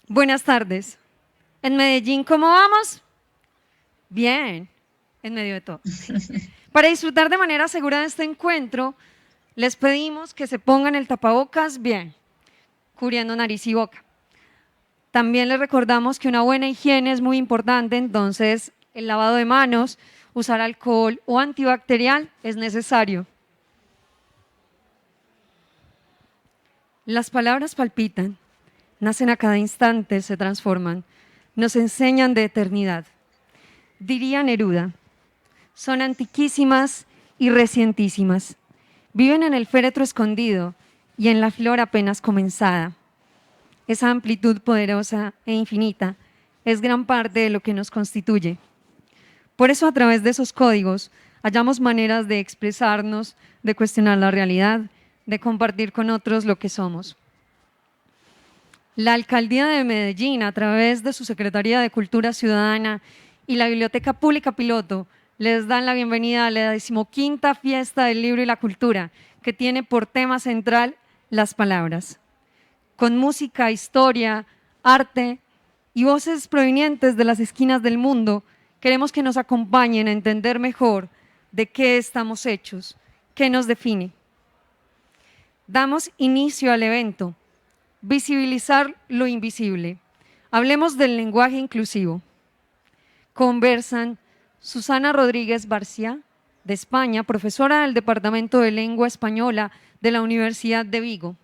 Buenas tardes. En Medellín, ¿cómo vamos? Bien, en medio de todo. Para disfrutar de manera segura de este encuentro, les pedimos que se pongan el tapabocas bien, cubriendo nariz y boca. También les recordamos que una buena higiene es muy importante, entonces el lavado de manos, usar alcohol o antibacterial es necesario. Las palabras palpitan, nacen a cada instante, se transforman, nos enseñan de eternidad. Diría Neruda, son antiquísimas y recientísimas. Viven en el féretro escondido y en la flor apenas comenzada. Esa amplitud poderosa e infinita es gran parte de lo que nos constituye. Por eso, a través de esos códigos, hallamos maneras de expresarnos, de cuestionar la realidad, de compartir con otros lo que somos. La Alcaldía de Medellín, a través de su Secretaría de Cultura Ciudadana y la Biblioteca Pública Piloto, les dan la bienvenida a la 15ª Fiesta del Libro y la Cultura, que tiene por tema central las palabras. Con música, historia, arte y voces provenientes de las esquinas del mundo, queremos que nos acompañen a entender mejor de qué estamos hechos, qué nos define. Damos inicio al evento. Visibilizar lo invisible. Hablemos del lenguaje inclusivo. Conversan Susana Rodríguez Barcia, de España, profesora del Departamento de Lengua Española de la Universidad de Vigo.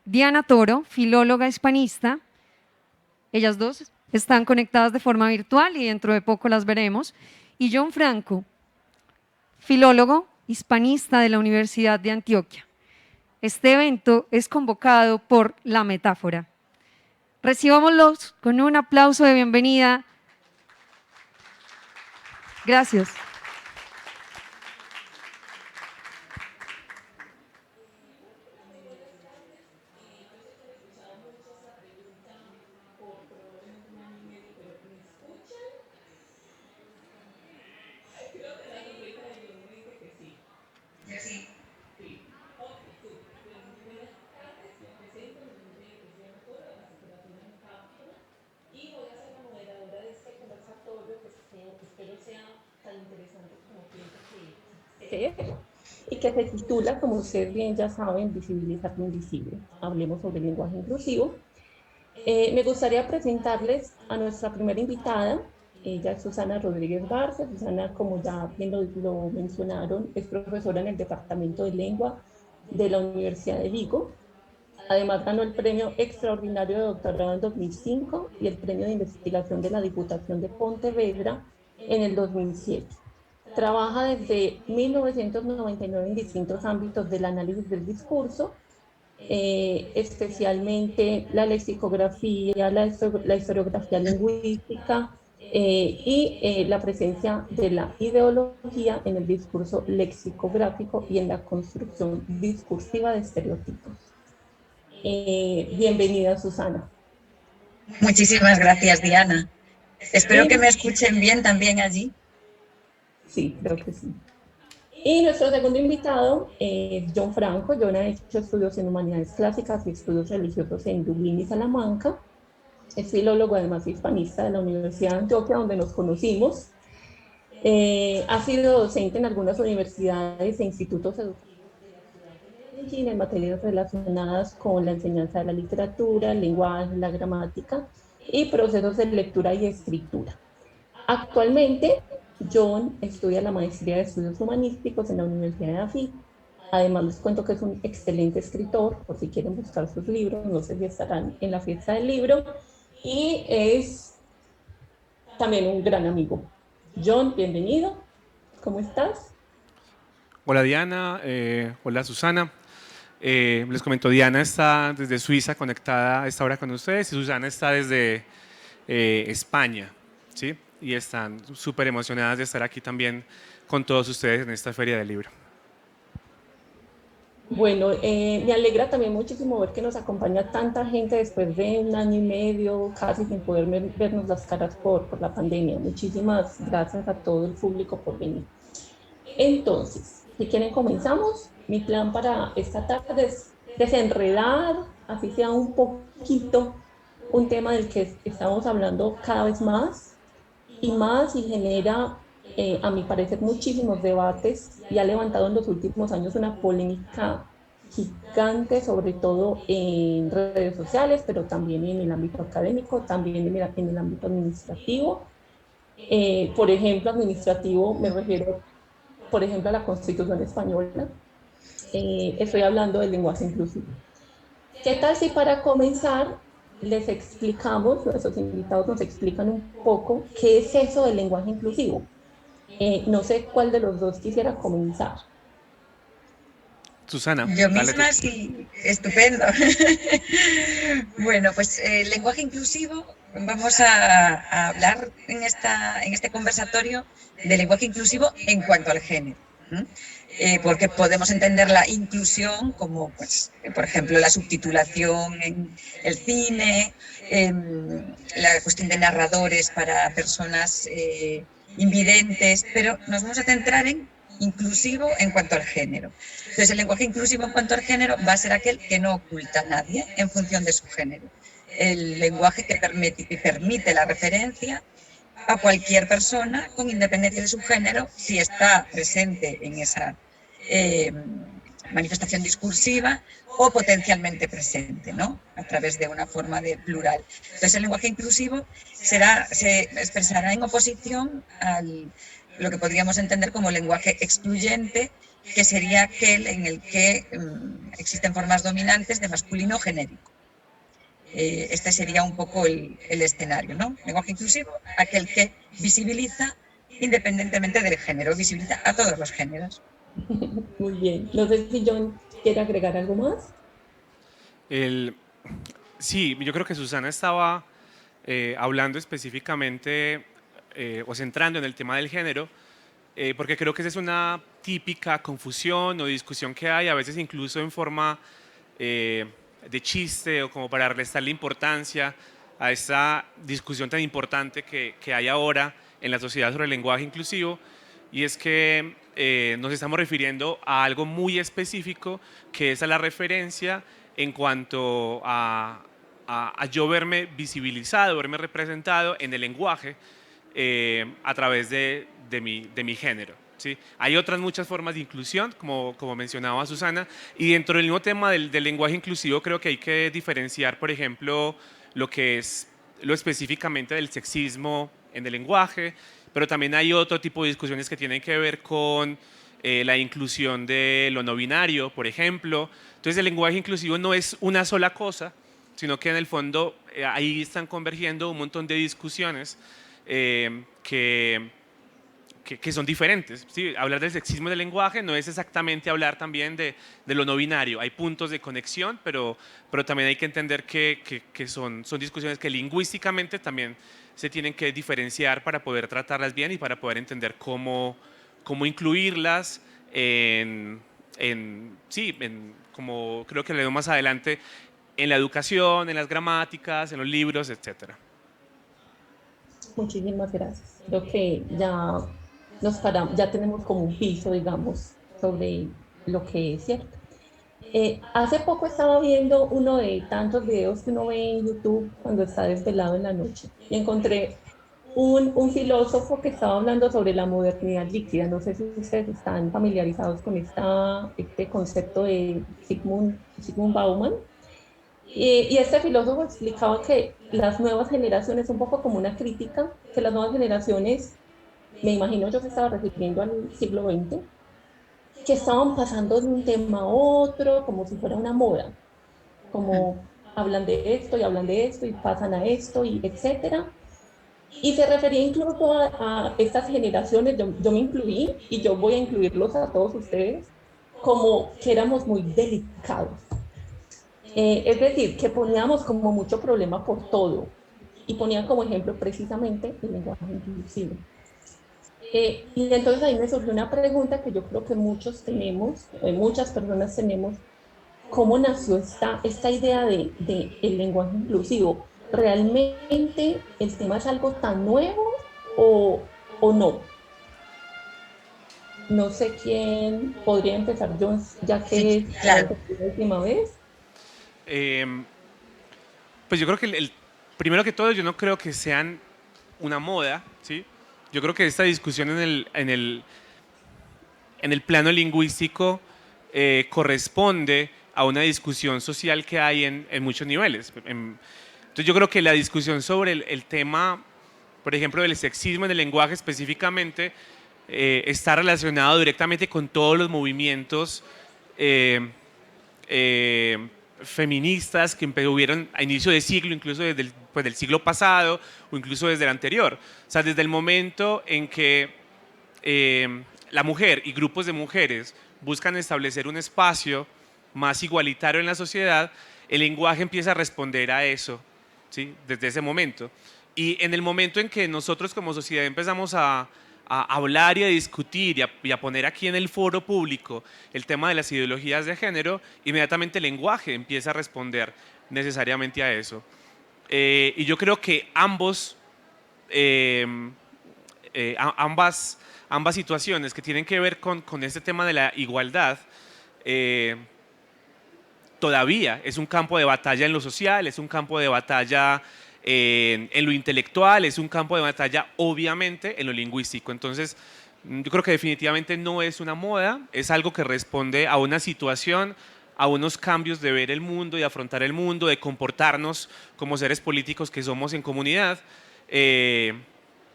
Diana Toro, filóloga hispanista. Ellas dos están conectadas de forma virtual y dentro de poco las veremos. Y John Franco, filólogo hispanista de la Universidad de Antioquia. Este evento es convocado por La Metáfora. Recibámoslos con un aplauso de bienvenida. Gracias. Y que se titula, como ustedes bien ya saben, Visibilizar lo invisible. Hablemos sobre el lenguaje inclusivo. Me gustaría presentarles a nuestra primera invitada. Ella es Susana Rodríguez Barcia. Susana, como ya bien lo mencionaron, es profesora en el Departamento de Lengua de la Universidad de Vigo. Además, ganó el Premio Extraordinario de Doctorado en 2005 y el Premio de Investigación de la Diputación de Pontevedra en el 2007. Trabaja desde 1999 en distintos ámbitos del análisis del discurso, especialmente la lexicografía, la historiografía lingüística y la presencia de la ideología en el discurso lexicográfico y en la construcción discursiva de estereotipos. Bienvenida, Susana. Muchísimas gracias, Diana. Espero que me escuchen bien también allí. Sí, creo que sí. Y nuestro segundo invitado es John Franco. John ha hecho estudios en Humanidades Clásicas y estudios religiosos en Dublín y Salamanca. Es filólogo, además hispanista de la Universidad de Antioquia, donde nos conocimos. Ha sido docente en algunas universidades e institutos educativos de Medellín en materias relacionadas con la enseñanza de la literatura, el lenguaje, la gramática y procesos de lectura y escritura. Actualmente, John estudia la maestría de estudios humanísticos en la Universidad de AFI. Además, les cuento que es un excelente escritor, por si quieren buscar sus libros, no sé si estarán en la fiesta del libro, y es también un gran amigo. John, bienvenido. ¿Cómo estás? Hola Diana, hola Susana. Les comento, Diana está desde Suiza conectada a esta hora con ustedes y Susana está desde España, ¿sí? Y están súper emocionadas de estar aquí también con todos ustedes en esta Feria del Libro. Bueno, me alegra también muchísimo ver que nos acompaña tanta gente después de un año y medio, casi sin poder vernos las caras por la pandemia. Muchísimas gracias a todo el público por venir. Entonces, si quieren comenzamos, mi plan para esta tarde es desenredar, así sea un poquito, un tema del que estamos hablando cada vez más y genera, a mi parecer, muchísimos debates y ha levantado en los últimos años una polémica gigante, sobre todo en redes sociales, pero también en el ámbito académico, también en el ámbito administrativo. Por ejemplo, administrativo me refiero, por ejemplo, a la Constitución española. Estoy hablando del lenguaje inclusivo. ¿Qué tal si para comenzar les explicamos, nuestros invitados nos explican un poco qué es eso del lenguaje inclusivo? No sé cuál de los dos quisiera comenzar. Susana, Yo dale tú. misma, sí, estupendo. Bueno, pues el lenguaje inclusivo, vamos a hablar en este conversatorio del lenguaje inclusivo en cuanto al género. Porque podemos entender la inclusión como, pues, por ejemplo, la subtitulación en el cine, la cuestión de narradores para personas invidentes, pero nos vamos a centrar en inclusivo en cuanto al género. Entonces, el lenguaje inclusivo en cuanto al género va a ser aquel que no oculta a nadie en función de su género. El lenguaje que permite la referencia a cualquier persona con independencia de su género si está presente en esa manifestación discursiva o potencialmente presente, ¿no? A través de una forma de plural. Entonces, el lenguaje inclusivo se expresará en oposición al lo que podríamos entender como lenguaje excluyente, que sería aquel en el que existen formas dominantes de masculino genérico. Este sería un poco el escenario, ¿no? Lenguaje inclusivo, aquel que visibiliza independientemente del género, visibiliza a todos los géneros. Muy bien. No sé si John quiere agregar algo más. Sí, yo creo que Susana estaba hablando específicamente o centrando en el tema del género, porque creo que esa es una típica confusión o discusión que hay, a veces incluso en forma de chiste o como para restarle importancia a esta discusión tan importante que hay ahora en la sociedad sobre el lenguaje inclusivo, y es que nos estamos refiriendo a algo muy específico, que es a la referencia en cuanto a yo verme visibilizado, verme representado en el lenguaje a través de mi género. ¿Sí? Hay otras muchas formas de inclusión, como mencionaba Susana, y dentro del mismo tema del lenguaje inclusivo creo que hay que diferenciar, por ejemplo, lo que es lo específicamente del sexismo en el lenguaje, pero también hay otro tipo de discusiones que tienen que ver con la inclusión de lo no binario, por ejemplo. Entonces, el lenguaje inclusivo no es una sola cosa, sino que en el fondo ahí están convergiendo un montón de discusiones que son diferentes. ¿Sí? Hablar del sexismo del lenguaje no es exactamente hablar también de lo no binario. Hay puntos de conexión, pero también hay que entender que son discusiones que lingüísticamente también se tienen que diferenciar para poder tratarlas bien y para poder entender cómo incluirlas como creo que le doy más adelante, en la educación, en las gramáticas, en los libros, etc. Muchísimas gracias. Creo que ya tenemos como un piso, digamos, sobre lo que es cierto. Hace poco estaba viendo uno de tantos videos que uno ve en YouTube cuando está desvelado en la noche y encontré un filósofo que estaba hablando sobre la modernidad líquida. No sé si ustedes están familiarizados con este concepto de Sigmund Bauman. Y este filósofo explicaba que las nuevas generaciones, un poco como una crítica, que las nuevas generaciones, me imagino yo se estaba refiriendo al siglo XX, que estaban pasando de un tema a otro como si fuera una moda, como hablan de esto y hablan de esto y pasan a esto y etcétera. Y se refería incluso a estas generaciones, yo me incluí y yo voy a incluirlos a todos ustedes, como que éramos muy delicados. Es decir, que poníamos como mucho problema por todo y ponía como ejemplo precisamente el lenguaje inclusivo. Y entonces ahí me surgió una pregunta que yo creo que muchos tenemos, muchas personas tenemos, ¿cómo nació esta idea de el lenguaje inclusivo? ¿Realmente el tema es algo tan nuevo o no? No sé quién podría empezar, John, ya Sí, que claro. la última vez. Em, pues yo creo que primero que todo, yo no creo que sean una moda, ¿sí? Yo creo que esta discusión en el plano lingüístico corresponde a una discusión social que hay en muchos niveles. Entonces yo creo que la discusión sobre el tema, por ejemplo, del sexismo en el lenguaje específicamente, está relacionado directamente con todos los movimientos eh, eh, feministas que hubieron a inicio de siglo, incluso desde pues, del siglo pasado o incluso desde el anterior. O sea, desde el momento en que la mujer y grupos de mujeres buscan establecer un espacio más igualitario en la sociedad, el lenguaje empieza a responder a eso, ¿sí? Desde ese momento. Y en el momento en que nosotros como sociedad empezamos a hablar y a discutir y a poner aquí en el foro público el tema de las ideologías de género, inmediatamente el lenguaje empieza a responder necesariamente a eso. Y yo creo que eh, ambas situaciones que tienen que ver con este tema de la igualdad, eh, todavía es un campo de batalla en lo social, es un campo de batalla en lo intelectual, es un campo de batalla obviamente en lo lingüístico. Entonces, yo creo que definitivamente no es una moda, es algo que responde a una situación, a unos cambios de ver el mundo y afrontar el mundo, de comportarnos como seres políticos que somos en comunidad. eh,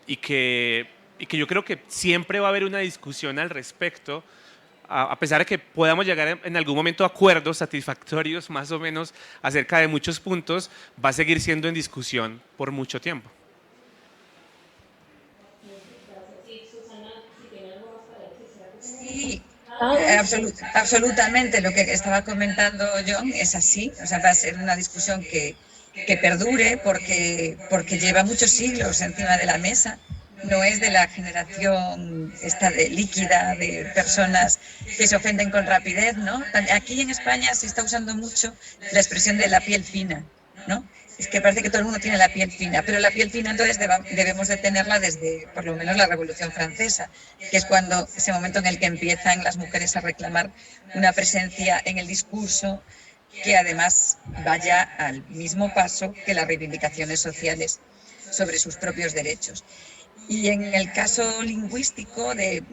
y que, y que yo creo que siempre va a haber una discusión al respecto, a pesar de que podamos llegar en algún momento a acuerdos satisfactorios más o menos acerca de muchos puntos, va a seguir siendo en discusión por mucho tiempo. Sí, Ah, absolutamente lo que estaba comentando John es así, o sea, va a ser una discusión que perdure porque lleva muchos siglos encima de la mesa. No es de la generación esta de líquida, de personas que se ofenden con rapidez, ¿no? Aquí en España se está usando mucho la expresión de la piel fina, ¿no? Es que parece que todo el mundo tiene la piel fina, pero la piel fina entonces debemos de tenerla desde por lo menos la Revolución Francesa, que es cuando ese momento en el que empiezan las mujeres a reclamar una presencia en el discurso que además vaya al mismo paso que las reivindicaciones sociales sobre sus propios derechos. Y en el caso lingüístico de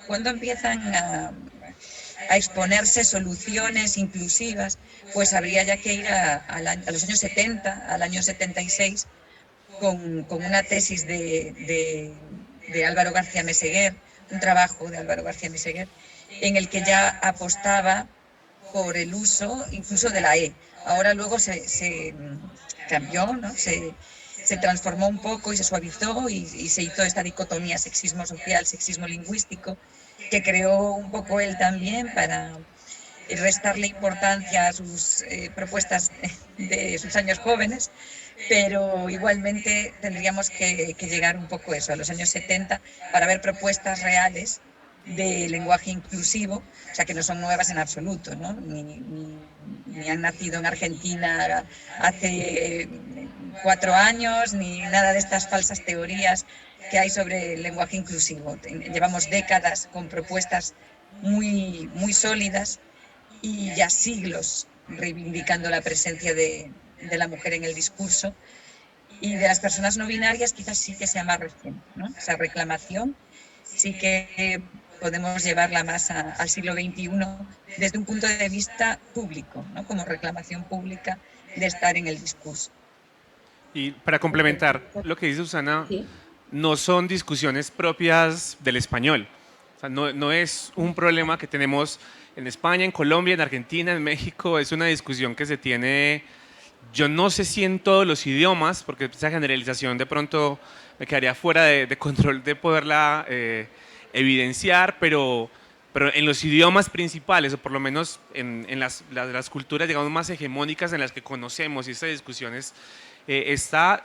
cuándo empiezan a exponerse soluciones inclusivas, pues habría ya que ir a los años 70, al año 76, con una tesis de Álvaro García Meseguer, un trabajo de Álvaro García Meseguer, en el que ya apostaba por el uso incluso de la E. Ahora luego se cambió, ¿no? Se transformó un poco y se suavizó y se hizo esta dicotomía sexismo social, sexismo lingüístico, que creó un poco él también para restarle importancia a sus propuestas de sus años jóvenes, pero igualmente tendríamos que llegar un poco eso, a los años 70, para ver propuestas reales de lenguaje inclusivo, o sea, que no son nuevas en absoluto, ¿no? Ni han nacido en Argentina hace 4 años, ni nada de estas falsas teorías que hay sobre el lenguaje inclusivo. Llevamos décadas con propuestas muy sólidas y ya siglos reivindicando la presencia de la mujer en el discurso, y de las personas no binarias quizás sí que sea más reciente, ¿no? Esa reclamación sí que podemos llevarla más al siglo XXI desde un punto de vista público, ¿no? Como reclamación pública de estar en el discurso. Y para complementar lo que dice Susana, sí. no son discusiones propias del español. O sea, no es un problema que tenemos en España, en Colombia, en Argentina, en México. Es una discusión que se tiene, yo no sé si en todos los idiomas, porque esa generalización de pronto me quedaría fuera de control de poderla evidenciar, pero en los idiomas principales, o por lo menos en las culturas, digamos, más hegemónicas en las que conocemos, y esta discusión está,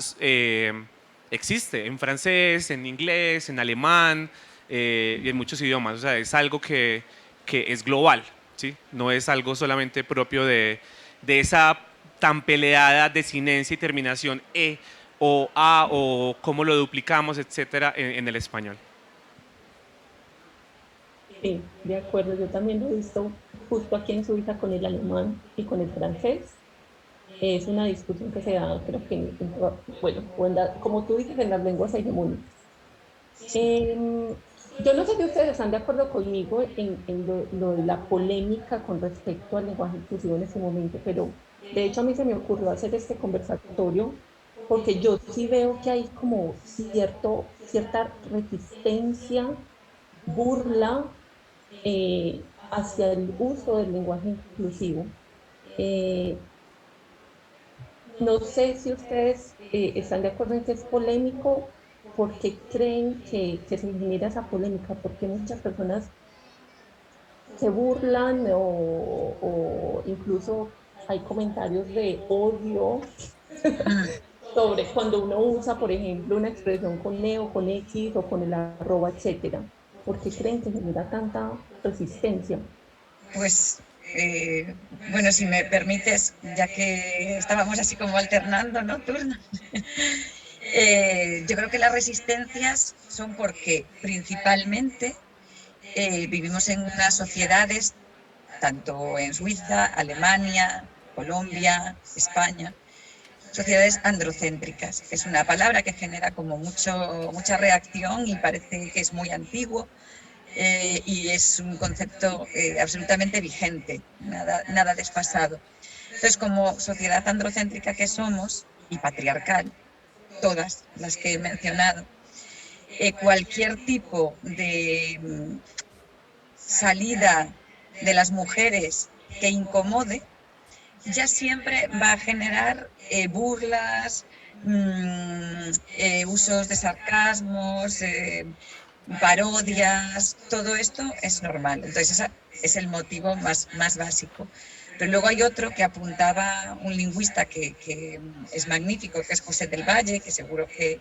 existe en francés, en inglés, en alemán y en muchos idiomas. O sea, es algo que es global, ¿sí? No es algo solamente propio de esa tan peleada desinencia y terminación E o A o cómo lo duplicamos, etcétera, en el español. Sí, de acuerdo. Yo también lo he visto justo aquí en Suiza con el alemán y con el francés. Es una discusión que se da, creo que, bueno, como tú dices, en las lenguas hegemónicas. Em, yo no sé si ustedes están de acuerdo conmigo en lo de la polémica con respecto al lenguaje inclusivo en ese momento, pero de hecho a mí se me ocurrió hacer este conversatorio porque yo sí veo que hay como cierta resistencia, burla hacia el uso del lenguaje inclusivo. Eh, no sé si ustedes están de acuerdo en que es polémico, porque creen que se genera esa polémica, porque muchas personas se burlan o incluso hay comentarios de odio Mm. sobre cuando uno usa, por ejemplo, una expresión con o con X o con el arroba, etcétera. ¿Por qué creen que genera tanta resistencia? Pues, bueno, si me permites, ya que estábamos así como alternando, ¿no? Turno. Yo creo que las resistencias son porque principalmente vivimos en unas sociedades, tanto en Suiza, Alemania, Colombia, España, sociedades androcéntricas. Es una palabra que genera como mucha reacción y parece que es muy antiguo, y es un concepto absolutamente vigente, nada desfasado. Entonces, como sociedad androcéntrica que somos y patriarcal, todas las que he mencionado, cualquier tipo de salida de las mujeres que incomode, ya siempre va a generar burlas, usos de sarcasmos, parodias, todo esto es normal. Entonces, ese es el motivo más básico. Pero luego hay otro que apuntaba un lingüista que es magnífico, que es José del Valle, que seguro que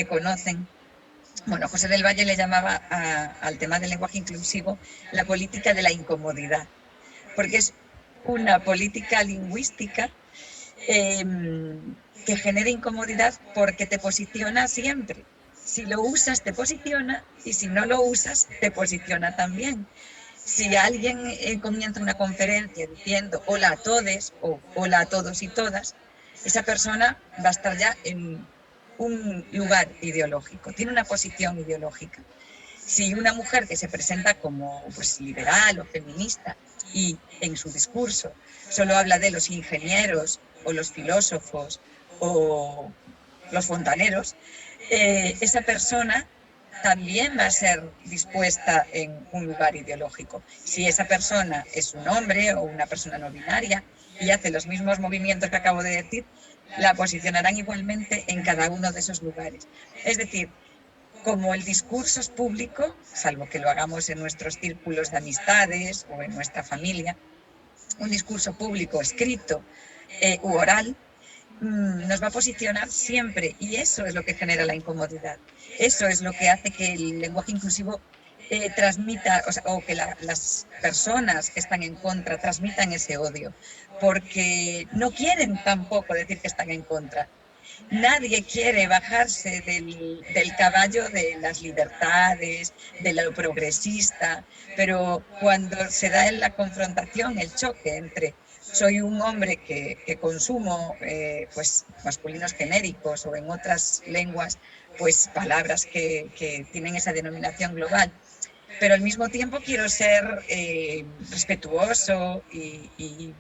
conocen. Bueno, José del Valle le llamaba al tema del lenguaje inclusivo la política de la incomodidad, porque es una política lingüística eh, que genera incomodidad porque te posiciona siempre. Si lo usas, te posiciona, y si no lo usas, te posiciona también. Si alguien comienza una conferencia diciendo hola a todes o hola a todos y todas, esa persona va a estar ya en un lugar ideológico, tiene una posición ideológica. Si una mujer que se presenta como pues, liberal o feminista y en su discurso solo habla de los ingenieros o los filósofos o los fontaneros, esa persona también va a ser dispuesta en un lugar ideológico. Si esa persona es un hombre o una persona no binaria y hace los mismos movimientos que acabo de decir, la posicionarán igualmente en cada uno de esos lugares. Es decir, como el discurso es público, salvo que lo hagamos en nuestros círculos de amistades o en nuestra familia, un discurso público escrito u oral, nos va a posicionar siempre, y eso es lo que genera la incomodidad. Eso es lo que hace que el lenguaje inclusivo transmita, o que las personas que están en contra transmitan ese odio, porque no quieren tampoco decir que están en contra. Nadie quiere bajarse del caballo de las libertades, de lo progresista, pero cuando se da la confrontación, el choque entre soy un hombre que consumo pues, masculinos genéricos o en otras lenguas pues palabras que tienen esa denominación global, pero al mismo tiempo quiero ser respetuoso y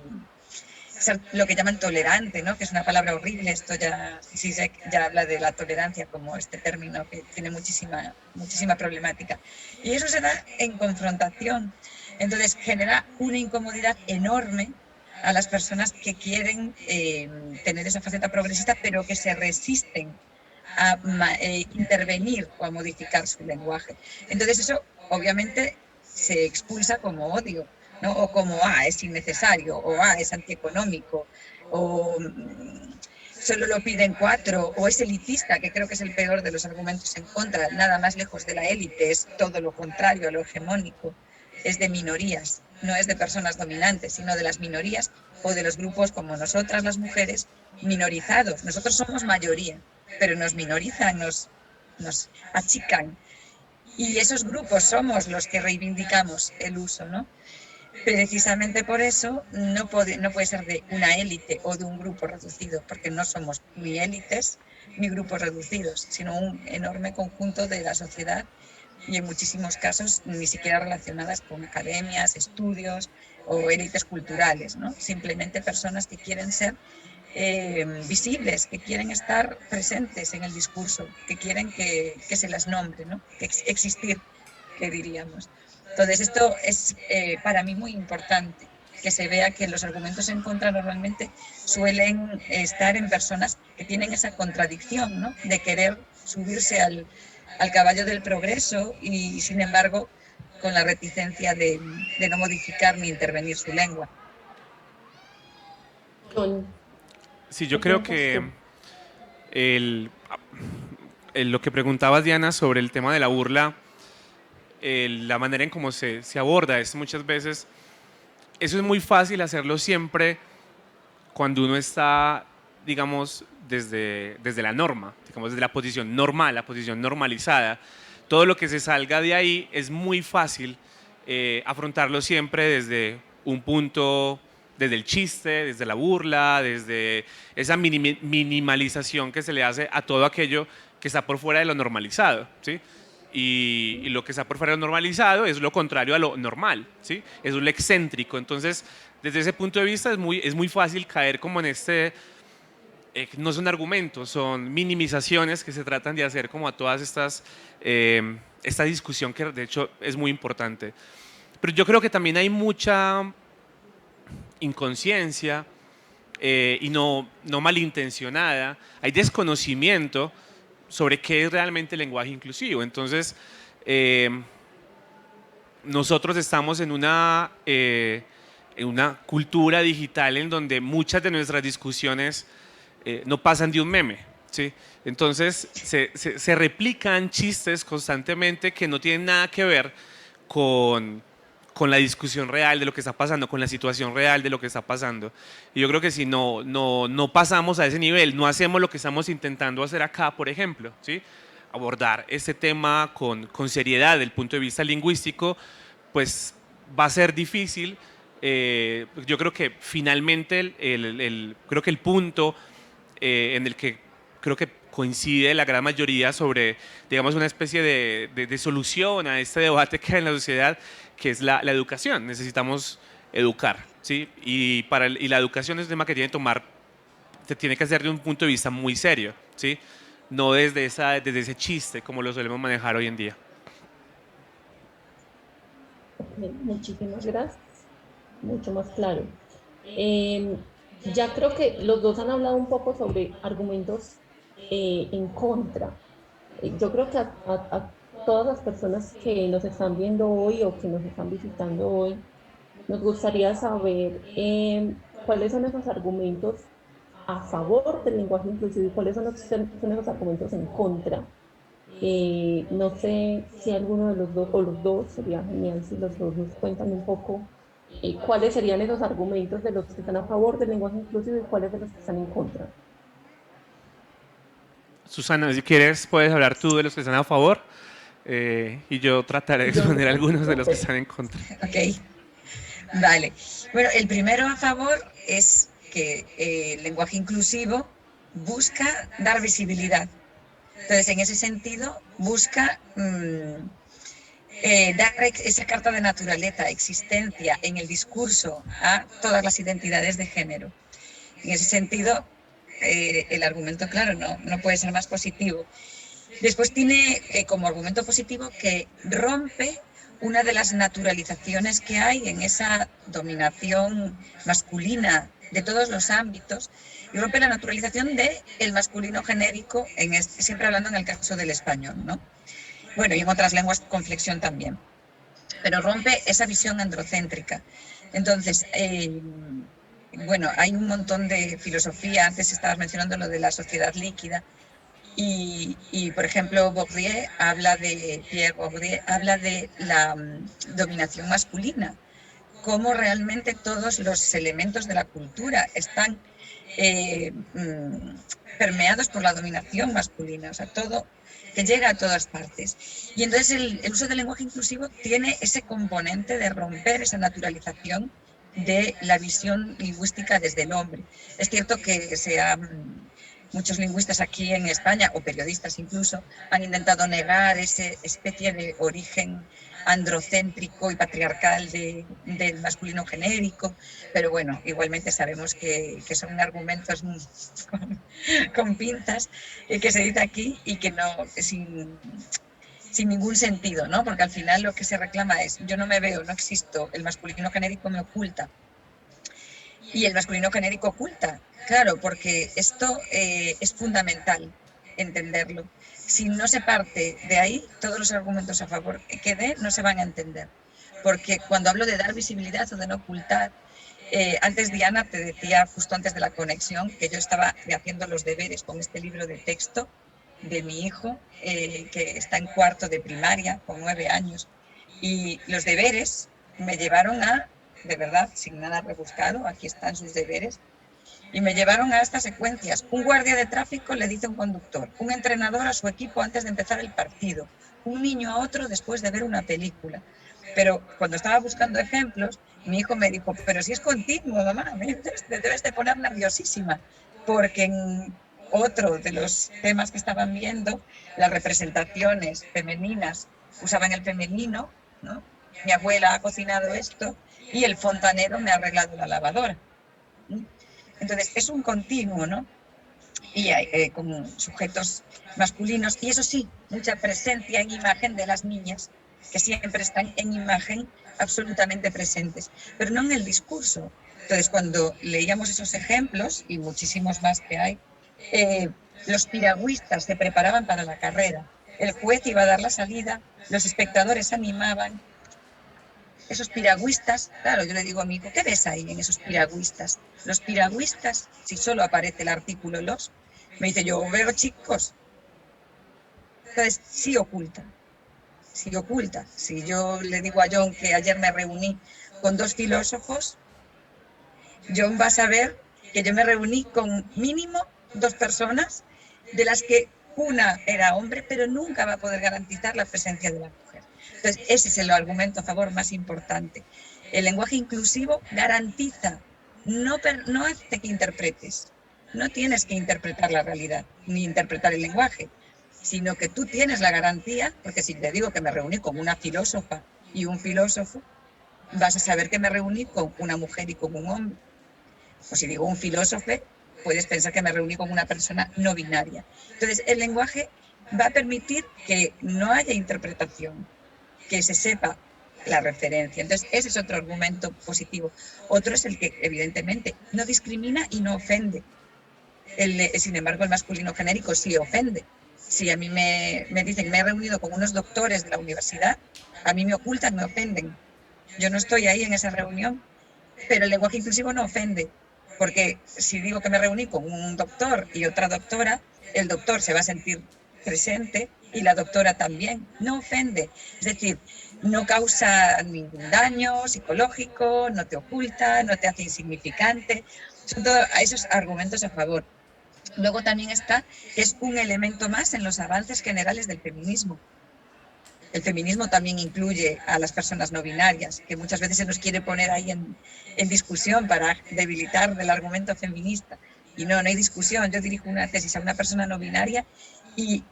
ser lo que llaman tolerante, ¿no? Que es una palabra horrible. Esto ya, sí, ya habla de la tolerancia como este término que tiene muchísima problemática. Y eso se da en confrontación. Entonces genera una incomodidad enorme a las personas que quieren tener esa faceta progresista, pero que se resisten a intervenir o a modificar su lenguaje. Entonces eso obviamente se expulsa como odio, ¿no? O como, es innecesario, o es antieconómico, o solo lo piden 4, o es elitista, que creo que es el peor de los argumentos en contra, nada más lejos de la élite, es todo lo contrario a lo hegemónico, es de minorías, no es de personas dominantes, sino de las minorías o de los grupos como nosotras las mujeres, minorizados. Nosotros somos mayoría, pero nos minorizan, nos achican. y esos grupos somos los que reivindicamos el uso, ¿no? Precisamente por eso no puede ser de una élite o de un grupo reducido, porque no somos ni élites ni grupos reducidos, sino un enorme conjunto de la sociedad y en muchísimos casos ni siquiera relacionadas con academias, estudios o élites culturales, ¿no? Simplemente personas que quieren ser visibles, que quieren estar presentes en el discurso, que quieren que se las nombre, ¿no? Que existir, que diríamos. Entonces esto es para mí muy importante, que se vea que los argumentos en contra normalmente suelen estar en personas que tienen esa contradicción, ¿no? De querer subirse al caballo del progreso y sin embargo con la reticencia de no modificar ni intervenir su lengua. John, Sí, ¿qué yo creo piensas que tú? lo que preguntabas, Diana, sobre el tema de la burla, la manera en cómo se aborda es muchas veces, eso es muy fácil hacerlo siempre cuando uno está, digamos, desde la norma, digamos, desde la posición normal, la posición normalizada. Todo lo que se salga de ahí es muy fácil afrontarlo siempre desde un punto, desde el chiste, desde la burla, desde esa minimalización que se le hace a todo aquello que está por fuera de lo normalizado, ¿sí? Y lo que está por fuera de lo normalizado es lo contrario a lo normal, ¿sí? Es lo excéntrico. Entonces, desde ese punto de vista es muy fácil caer como en no son argumentos, son minimizaciones que se tratan de hacer como a todas esta discusión que de hecho es muy importante. Pero yo creo que también hay mucha inconsciencia y no malintencionada, hay desconocimiento sobre qué es realmente el lenguaje inclusivo. Entonces, nosotros estamos en una cultura digital en donde muchas de nuestras discusiones no pasan de un meme, ¿sí? Entonces se replican chistes constantemente que no tienen nada que ver con la discusión real de lo que está pasando, con la situación real de lo que está pasando. Y yo creo que si no pasamos a ese nivel, no hacemos lo que estamos intentando hacer acá, por ejemplo, ¿sí? Abordar este tema con seriedad desde el punto de vista lingüístico, pues va a ser difícil. Yo creo que finalmente creo que el punto en el que creo que coincide la gran mayoría sobre, digamos, una especie de solución a este debate que hay en la sociedad, que es la educación. Necesitamos educar, ¿sí? Y la educación es un tema que se tiene que hacer de un punto de vista muy serio, ¿sí? No desde ese chiste como lo solemos manejar hoy en día. Muchísimas gracias. Mucho más claro. Eh, ya creo que los dos han hablado un poco sobre argumentos en contra. Yo creo que a todas las personas que nos están viendo hoy o que nos están visitando hoy, nos gustaría saber cuáles son esos argumentos a favor del lenguaje inclusivo y cuáles son esos argumentos en contra. No sé si alguno de los dos, o los dos, sería genial si los dos nos cuentan un poco cuáles serían esos argumentos de los que están a favor del lenguaje inclusivo y cuáles de los que están en contra. Susana, si quieres, puedes hablar tú de los que están a favor y yo trataré de exponer algunos de los que están en contra. Ok, vale. Bueno, el primero a favor es que el lenguaje inclusivo busca dar visibilidad. Entonces, en ese sentido, busca dar esa carta de naturaleza, existencia en el discurso a todas las identidades de género. En ese sentido, el argumento, claro, no puede ser más positivo. Después tiene como argumento positivo que rompe una de las naturalizaciones que hay en esa dominación masculina de todos los ámbitos y rompe la naturalización del masculino genérico, siempre hablando en el caso del español, ¿no? Bueno, y en otras lenguas con flexión también. Pero rompe esa visión androcéntrica. Entonces, bueno, hay un montón de filosofía, antes estabas mencionando lo de la sociedad líquida, y por ejemplo, Pierre Bourdieu habla de la dominación masculina cómo realmente todos los elementos de la cultura están permeados por la dominación masculina, o sea, todo que llega a todas partes. Y entonces el uso del lenguaje inclusivo tiene ese componente de romper esa naturalización de la visión lingüística desde el hombre. Es cierto que muchos lingüistas aquí en España, o periodistas incluso, han intentado negar esa especie de origen androcéntrico y patriarcal del masculino genérico, pero bueno, igualmente sabemos que son argumentos con pinzas que se dice aquí y que no, sin ningún sentido, ¿no? Porque al final lo que se reclama es, yo no me veo, no existo, el masculino genérico me oculta. Y el masculino genérico oculta, claro, porque esto es fundamental entenderlo. Si no se parte de ahí, todos los argumentos a favor que dé no se van a entender. Porque cuando hablo de dar visibilidad o de no ocultar, antes Diana te decía, justo antes de la conexión, que yo estaba haciendo los deberes con este libro de texto de mi hijo, que está en cuarto de primaria, con 9 años. Y los deberes me llevaron a, de verdad, sin nada rebuscado, aquí están sus deberes, y me llevaron a estas secuencias. Un guardia de tráfico le dice a un conductor, un entrenador a su equipo antes de empezar el partido, un niño a otro después de ver una película. Pero cuando estaba buscando ejemplos, mi hijo me dijo, pero si es continuo, mamá, te debes de poner nerviosísima, porque en otro de los temas que estaban viendo, las representaciones femeninas usaban el femenino, ¿no? Mi abuela ha cocinado esto y el fontanero me ha arreglado la lavadora. Entonces, es un continuo, ¿no? Y hay con sujetos masculinos, y eso sí, mucha presencia en imagen de las niñas, que siempre están en imagen absolutamente presentes, pero no en el discurso. Entonces, cuando leíamos esos ejemplos, y muchísimos más que hay, los piragüistas se preparaban para la carrera, el juez iba a dar la salida, los espectadores animaban. Esos piragüistas, claro, yo le digo a mi hijo, ¿qué ves ahí en esos piragüistas? Los piragüistas, si solo aparece el artículo los, me dice, yo veo chicos. Entonces, sí oculta. Si yo le digo a John que ayer me reuní con 2 filósofos, John va a saber que yo me reuní con mínimo 2 personas, de las que una era hombre, pero nunca va a poder garantizar la presencia de la mujer. Entonces, ese es el argumento a favor más importante. El lenguaje inclusivo garantiza, no hace que interpretes, no tienes que interpretar la realidad, ni interpretar el lenguaje, sino que tú tienes la garantía, porque si te digo que me reuní con una filósofa y un filósofo, vas a saber que me reuní con una mujer y con un hombre. O si digo un filósofo, puedes pensar que me reuní con una persona no binaria. Entonces, el lenguaje va a permitir que no haya interpretación, que se sepa la referencia. Entonces, ese es otro argumento positivo. Otro es el que, evidentemente, no discrimina y no ofende. Sin embargo, el masculino genérico sí ofende. Si a mí me dicen, me he reunido con unos doctores de la universidad, a mí me ocultan, me ofenden. Yo no estoy ahí en esa reunión, pero el lenguaje inclusivo no ofende, porque si digo que me reuní con un doctor y otra doctora, el doctor se va a sentir presente y la doctora también. No ofende, es decir, no causa ningún daño psicológico, no te oculta, no te hace insignificante. Son todos esos argumentos a favor. Luego también está que es un elemento más en los avances generales del feminismo. El feminismo también incluye a las personas no binarias, que muchas veces se nos quiere poner ahí en discusión para debilitar del argumento feminista. Y no hay discusión. Yo dirijo una tesis a una persona no binaria y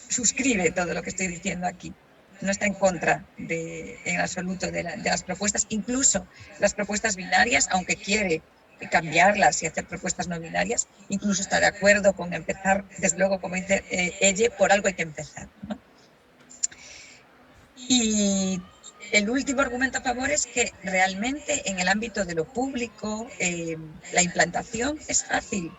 suscribe todo lo que estoy diciendo aquí. No está en contra en absoluto de las propuestas, incluso las propuestas binarias, aunque quiere cambiarlas y hacer propuestas no binarias, incluso está de acuerdo con empezar, desde luego, como dice ella, por algo hay que empezar, ¿no? Y el último argumento a favor es que realmente en el ámbito de lo público la implantación es fácil.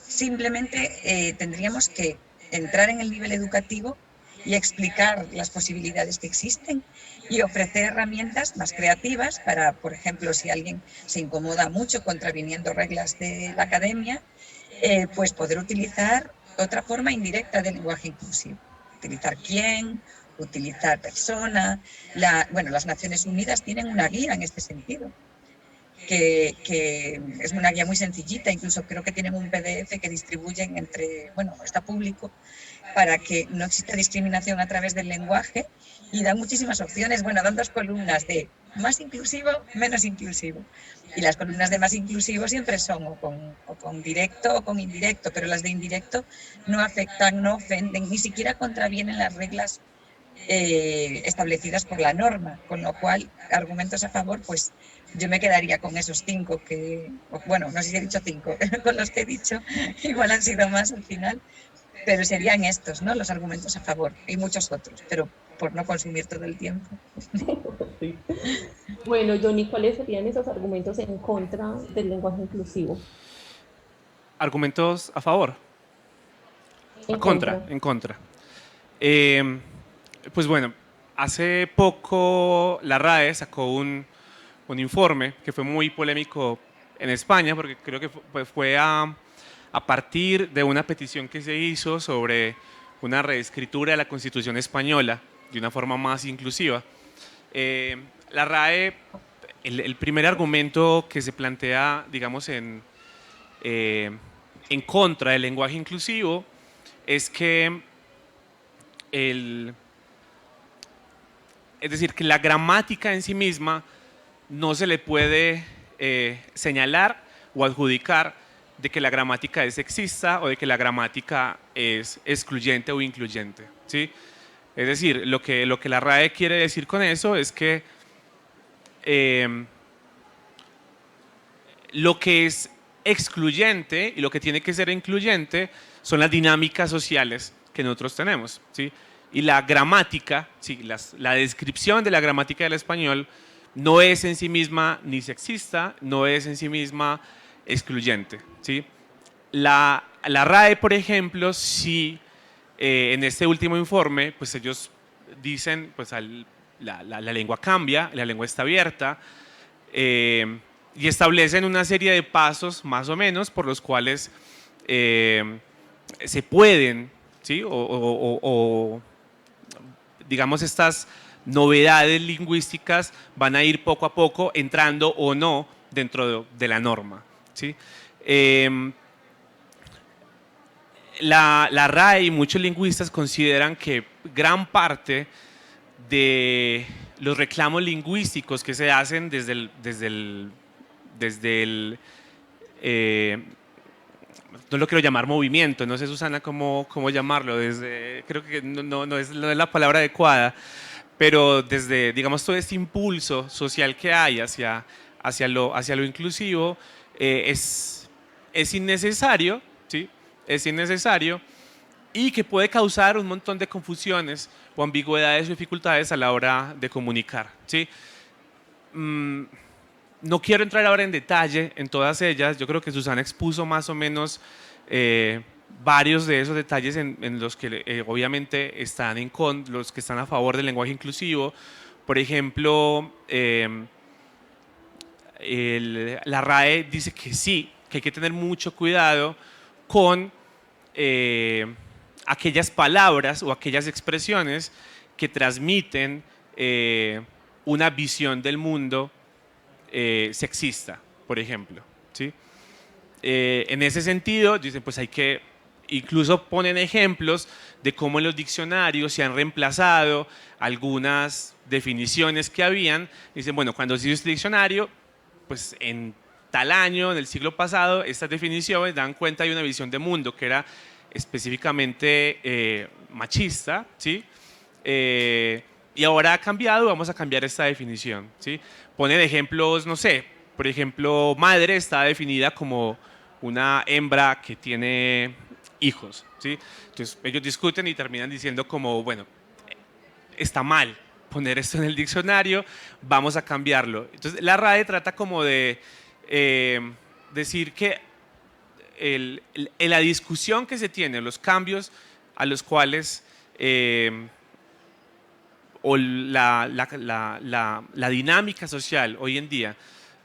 Simplemente tendríamos que entrar en el nivel educativo y explicar las posibilidades que existen y ofrecer herramientas más creativas para, por ejemplo, si alguien se incomoda mucho contraviniendo reglas de la academia, pues poder utilizar otra forma indirecta del lenguaje inclusivo. Utilizar quién, utilizar persona. Las Naciones Unidas tienen una guía en este sentido. que es una guía muy sencillita, incluso creo que tienen un PDF que distribuyen entre, bueno, está público, para que no exista discriminación a través del lenguaje, y dan muchísimas opciones. Bueno, dan 2 columnas de más inclusivo, menos inclusivo. Y las columnas de más inclusivo siempre son o con directo o con indirecto, pero las de indirecto no afectan, no ofenden, ni siquiera contravienen las reglas establecidas por la norma, con lo cual argumentos a favor, pues yo me quedaría con esos 5 que, bueno, no sé si he dicho 5, con los que he dicho, igual han sido más al final, pero serían estos, ¿no? Los argumentos a favor y muchos otros, pero por no consumir todo el tiempo. Sí. Bueno, Johnny, ¿cuáles serían esos argumentos en contra del lenguaje inclusivo? Argumentos a favor, En contra. en contra. Pues bueno, hace poco la RAE sacó un informe que fue muy polémico en España, porque creo que fue a partir de una petición que se hizo sobre una reescritura de la Constitución española de una forma más inclusiva. La RAE, el primer argumento que se plantea, digamos, en contra del lenguaje inclusivo es que es decir, que la gramática en sí misma no se le puede señalar o adjudicar de que la gramática es sexista o de que la gramática es excluyente o incluyente, ¿sí? Es decir, lo que la RAE quiere decir con eso es que lo que es excluyente y lo que tiene que ser incluyente son las dinámicas sociales que nosotros tenemos, ¿sí? Y la gramática, sí, la descripción de la gramática del español no es en sí misma ni sexista, no es en sí misma excluyente, ¿sí? La RAE, por ejemplo, sí, en este último informe, pues ellos dicen, pues la lengua cambia, la lengua está abierta, y establecen una serie de pasos, más o menos, por los cuales se pueden, ¿sí? O digamos, estas novedades lingüísticas van a ir poco a poco entrando o no dentro de la norma, ¿sí? La RAE y muchos lingüistas consideran que gran parte de los reclamos lingüísticos que se hacen desde el no lo quiero llamar movimiento, no sé, Susana, cómo llamarlo, creo que no es la palabra adecuada, pero desde, digamos, todo este impulso social que hay hacia lo inclusivo, es innecesario, ¿sí? Es innecesario, y que puede causar un montón de confusiones o ambigüedades o dificultades a la hora de comunicar, ¿sí? No quiero entrar ahora en detalle en todas ellas. Yo creo que Susana expuso más o menos varios de esos detalles en los que obviamente están los que están a favor del lenguaje inclusivo. Por ejemplo, la RAE dice que sí, que hay que tener mucho cuidado con aquellas palabras o aquellas expresiones que transmiten una visión del mundo sexista, por ejemplo, ¿sí? En ese sentido, dicen, pues hay que, incluso ponen ejemplos de cómo en los diccionarios se han reemplazado algunas definiciones que habían. Dicen, bueno, cuando se hizo este diccionario, pues en tal año, en el siglo pasado, estas definiciones dan cuenta de una visión de mundo que era específicamente machista, ¿sí? Y ahora ha cambiado, vamos a cambiar esta definición, ¿sí? Ponen ejemplos, no sé, por ejemplo, madre está definida como una hembra que tiene hijos, ¿sí? Entonces ellos discuten y terminan diciendo como, bueno, está mal poner esto en el diccionario, vamos a cambiarlo. Entonces la RAE trata como de decir que en la discusión que se tiene, los cambios a los cuales o la dinámica social hoy en día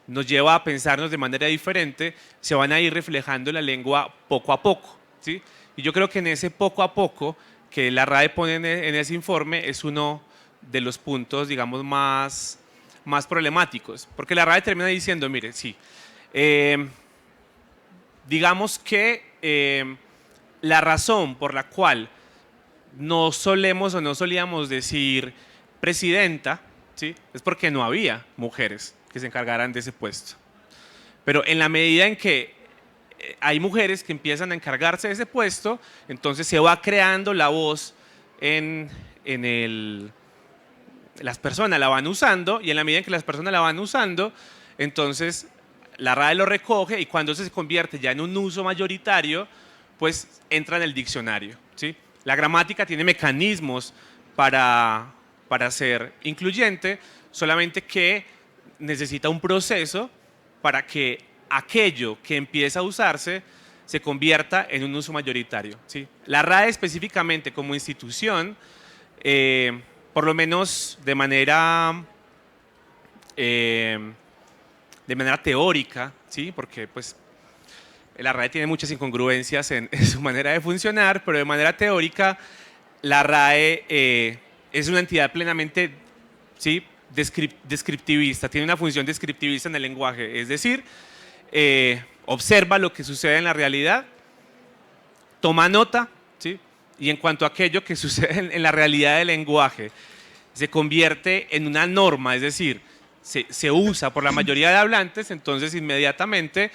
nos lleva a pensarnos de manera diferente, se van a ir reflejando en la lengua poco a poco, ¿sí? Y yo creo que en ese poco a poco que la RAE pone en ese informe es uno de los puntos, digamos, más más problemáticos, porque la RAE termina diciendo, mire, sí, digamos que la razón por la cual no solemos o no solíamos decir presidenta, ¿sí?, es porque no había mujeres que se encargaran de ese puesto. Pero en la medida en que hay mujeres que empiezan a encargarse de ese puesto, entonces se va creando la voz las personas la van usando, y en la medida en que las personas la van usando, entonces la RAE lo recoge, y cuando se convierte ya en un uso mayoritario, pues entra en el diccionario, ¿sí? La gramática tiene mecanismos para ser incluyente, solamente que necesita un proceso para que aquello que empieza a usarse se convierta en un uso mayoritario, ¿sí? La RAE específicamente como institución, por lo menos de manera teórica, ¿sí?, porque pues la RAE tiene muchas incongruencias en su manera de funcionar, pero de manera teórica la RAE es una entidad plenamente, ¿sí?, descriptivista, tiene una función descriptivista en el lenguaje, es decir, observa lo que sucede en la realidad, toma nota, ¿sí?, y en cuanto a aquello que sucede en la realidad del lenguaje se convierte en una norma, es decir, se usa por la mayoría de hablantes, entonces inmediatamente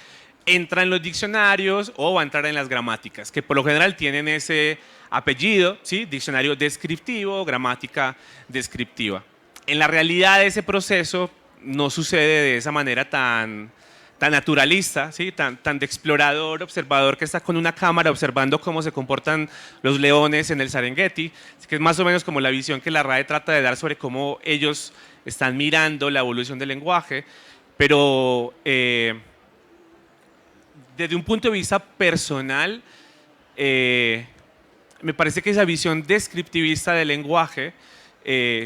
entra en los diccionarios o va a entrar en las gramáticas, que por lo general tienen ese apellido, ¿sí?, diccionario descriptivo, gramática descriptiva. En la realidad ese proceso no sucede de esa manera tan naturalista, ¿sí?, tan de explorador, observador que está con una cámara observando cómo se comportan los leones en el Serengeti, que es más o menos como la visión que la RAE trata de dar sobre cómo ellos están mirando la evolución del lenguaje, pero desde un punto de vista personal, me parece que esa visión descriptivista del lenguaje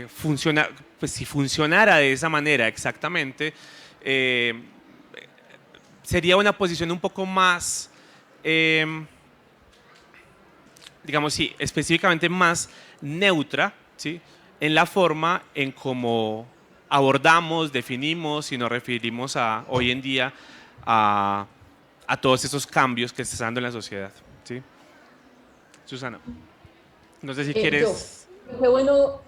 funciona, pues si funcionara de esa manera exactamente, sería una posición un poco más, digamos, sí, específicamente más neutra, ¿sí?, en la forma en cómo abordamos, definimos y nos referimos hoy en día a todos esos cambios que se están dando en la sociedad, ¿sí? Susana, no sé si quieres... Qué bueno,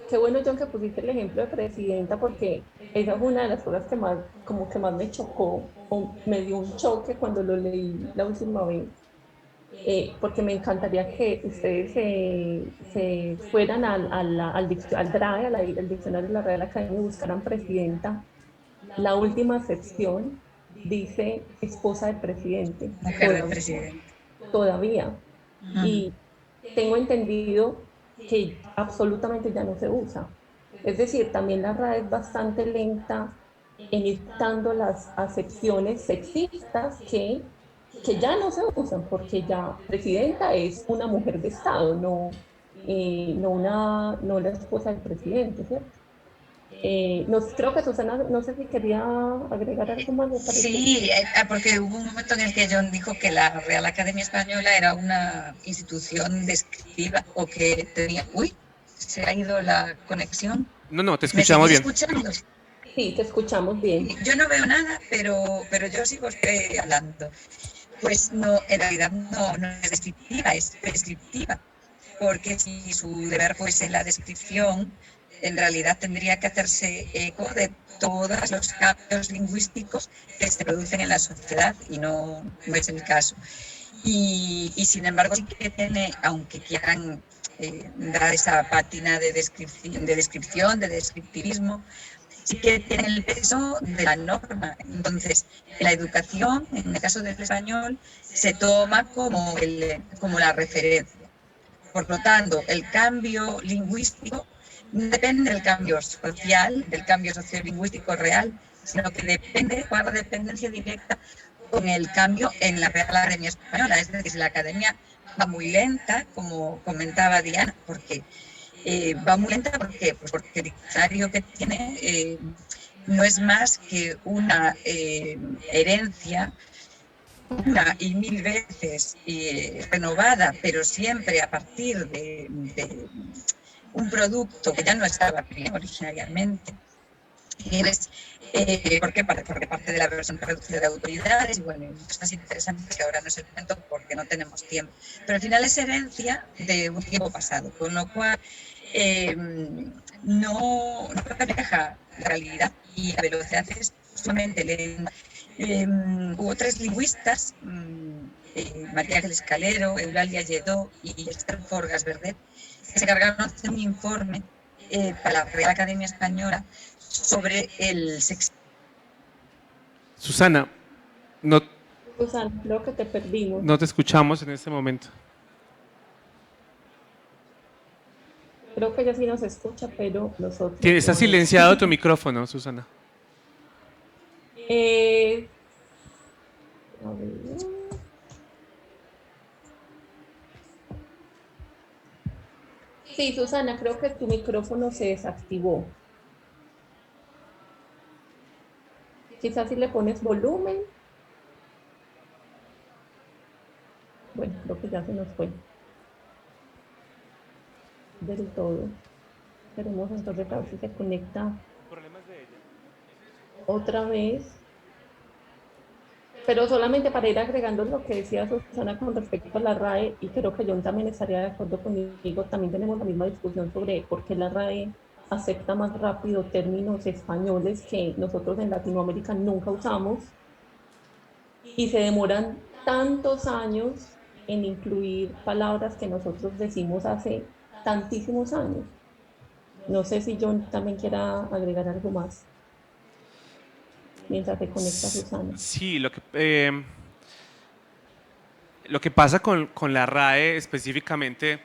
John, que pusiste el ejemplo de presidenta, porque esa fue una de las cosas que más, como que más me chocó, o me dio un choque cuando lo leí la última vez, porque me encantaría que ustedes se fueran al DRAE, al diccionario de la Real Academia, y buscaran presidenta. La última sección dice esposa del presidente. Mujer del presidente. Todavía. Y tengo entendido que absolutamente ya no se usa. Es decir, también la RAE es bastante lenta en ir dando las acepciones sexistas que ya no se usan, porque ya presidenta es una mujer de Estado, no la esposa del presidente, ¿cierto? No, creo que Susana, no sé si quería agregar algo más. Sí, porque hubo un momento en el que John dijo que la Real Academia Española era una institución descriptiva o que tenía... Uy, se ha ido la conexión. No, te escuchamos bien. Escuchando? Sí, te escuchamos bien. Yo no veo nada, pero yo sigo hablando. Pues no, en realidad no es descriptiva, es prescriptiva, porque si su deber fuese la descripción, en realidad tendría que hacerse eco de todos los cambios lingüísticos que se producen en la sociedad, y no es el caso. Y sin embargo sí que tiene, aunque quieran dar esa pátina de descripción, de descriptivismo, sí que tiene el peso de la norma. Entonces, la educación, en el caso del español, se toma como la referencia. Por lo tanto, el cambio lingüístico no depende del cambio social, del cambio sociolingüístico real, sino que depende, guarda dependencia directa con el cambio en la Real Academia Española. Es decir, la academia va muy lenta, como comentaba Diana, porque va muy lenta porque el diccionario que tiene no es más que una herencia una y mil veces renovada, pero siempre a partir de un producto que ya no estaba originariamente. Porque parte de la versión reducida de autoridades y bueno, cosas interesantes que ahora no es el momento porque no tenemos tiempo. Pero al final es herencia de un tiempo pasado, con lo cual no refleja la realidad y la velocidad es justamente hubo 3 lingüistas, María Ángeles Calero, Eulalia Lledó y Esther Forgas Verdet, que se encargaron de hacer un informe para la Real Academia Española sobre el sexo. Susana, no, Susana, creo que te perdimos. no te escuchamos en este momento. Creo que ella sí nos escucha, pero nosotros... Está no. silenciado tu micrófono, Susana. A ver. Sí, Susana, creo que tu micrófono se desactivó. Quizás si le pones volumen. Bueno, creo que ya se nos fue. Del todo. Esperemos entonces a ver si se conecta otra vez. Pero solamente para ir agregando lo que decía Susana con respecto a la RAE, y creo que John también estaría de acuerdo conmigo, también tenemos la misma discusión sobre por qué la RAE acepta más rápido términos españoles que nosotros en Latinoamérica nunca usamos y se demoran tantos años en incluir palabras que nosotros decimos hace tantísimos años. No sé si John también quiera agregar algo más mientras se conecta Susana. Sí, lo que pasa con la RAE específicamente,